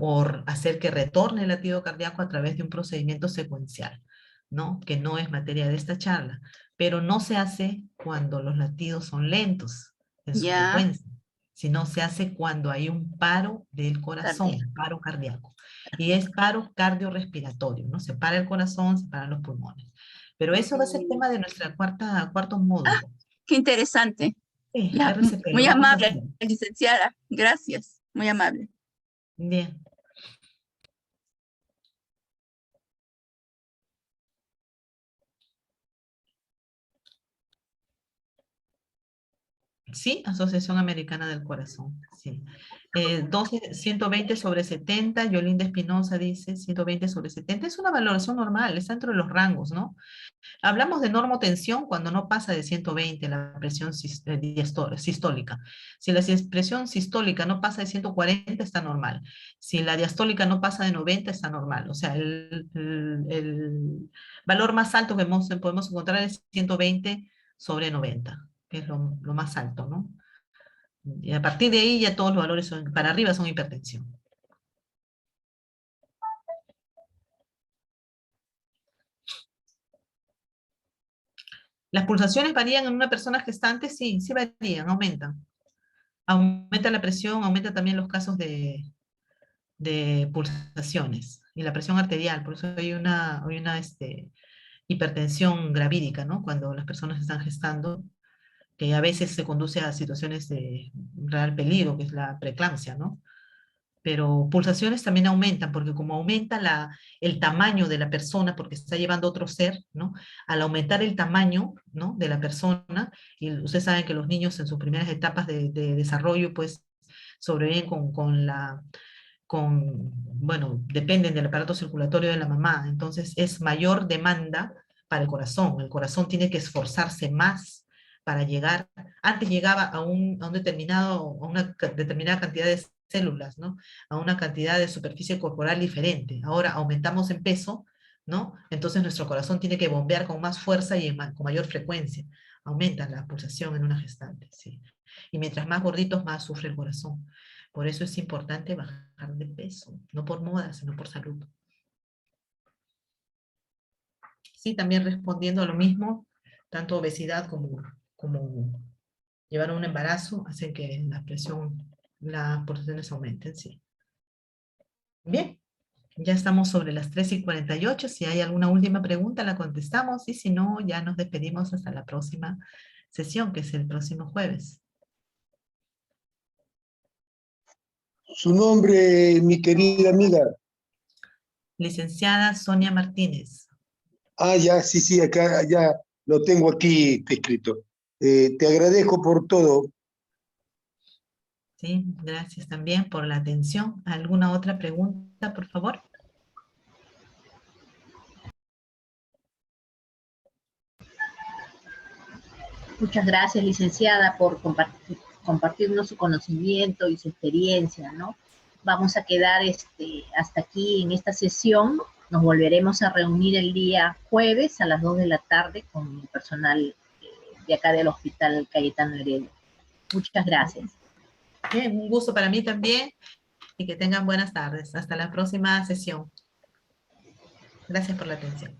O hacer que retorne el latido cardíaco a través de un procedimiento secuencial, ¿no? Que no es materia de esta charla, pero no se hace cuando los latidos son lentos en su
ya,
frecuencia, sino se hace cuando hay un paro del corazón,
cardíaco.
paro cardíaco. Y es paro cardiorrespiratorio, ¿no? Se para el corazón, se paran los pulmones. Pero eso va a ser tema de nuestra cuarto
Ah,
módulo.
qué interesante.
Sí,
Ya,
RCP, lo
muy
vamos a hacer.
amable, licenciada. Gracias, muy amable.
Bien. Sí, Asociación Americana del Corazón, sí. 120/70, Yolinda Espinosa dice 120/70, es una valoración normal, está dentro de los rangos, ¿no? Hablamos de normotensión cuando no pasa de 120 la presión sistólica. Si la presión sistólica no pasa de 140, está normal. Si la diastólica no pasa de 90, está normal. O sea, el valor más alto que podemos encontrar es 120/90, que es lo más alto, ¿no? Y a partir de ahí ya todos los valores para arriba son hipertensión. ¿Las pulsaciones varían en una persona gestante? Sí, sí varían, aumentan. Aumenta la presión, aumenta también los casos de pulsaciones y la presión arterial, por eso hay una hipertensión gravídica, ¿no? Cuando las personas están gestando, que a veces se conduce a situaciones de real peligro, que es la preeclampsia, ¿no? Pero pulsaciones también aumentan, porque como aumenta el tamaño de la persona, porque está llevando otro ser, ¿no? Al aumentar el tamaño, ¿no? De la persona, y ustedes saben que los niños en sus primeras etapas de desarrollo, pues, sobreviven bueno, dependen del aparato circulatorio de la mamá, entonces es mayor demanda para el corazón tiene que esforzarse más para llegar, antes llegaba a una determinada cantidad de células, ¿no? A una cantidad de superficie corporal diferente, ahora aumentamos en peso, ¿no? Entonces nuestro corazón tiene que bombear con más fuerza y con mayor frecuencia, aumenta la pulsación en una gestante, sí. Y mientras más gorditos, más sufre el corazón. Por eso es importante bajar de peso, no por moda, sino por salud. Sí, también respondiendo a lo mismo, tanto obesidad como llevar un embarazo hacen que las pulsaciones aumenten, sí. Bien, Ya estamos sobre las 3:48. Si hay alguna última pregunta, la contestamos. Y si no, ya nos despedimos hasta la próxima sesión, que es el próximo jueves.
Su nombre, mi querida amiga.
Licenciada Sonia Martínez.
Ah, ya, sí, sí, acá ya lo tengo aquí escrito. Te agradezco por todo.
Sí, gracias también por la atención. ¿Alguna otra pregunta, por favor?
Muchas gracias, licenciada, por compartirnos su conocimiento y su experiencia, ¿no? Vamos a quedar hasta aquí en esta sesión. Nos volveremos a reunir el día jueves a las 2 de la tarde con el personal de acá del Hospital Cayetano Heredia. Muchas gracias.
Bien, un gusto para mí también y que tengan buenas tardes. Hasta la próxima sesión. Gracias por la atención.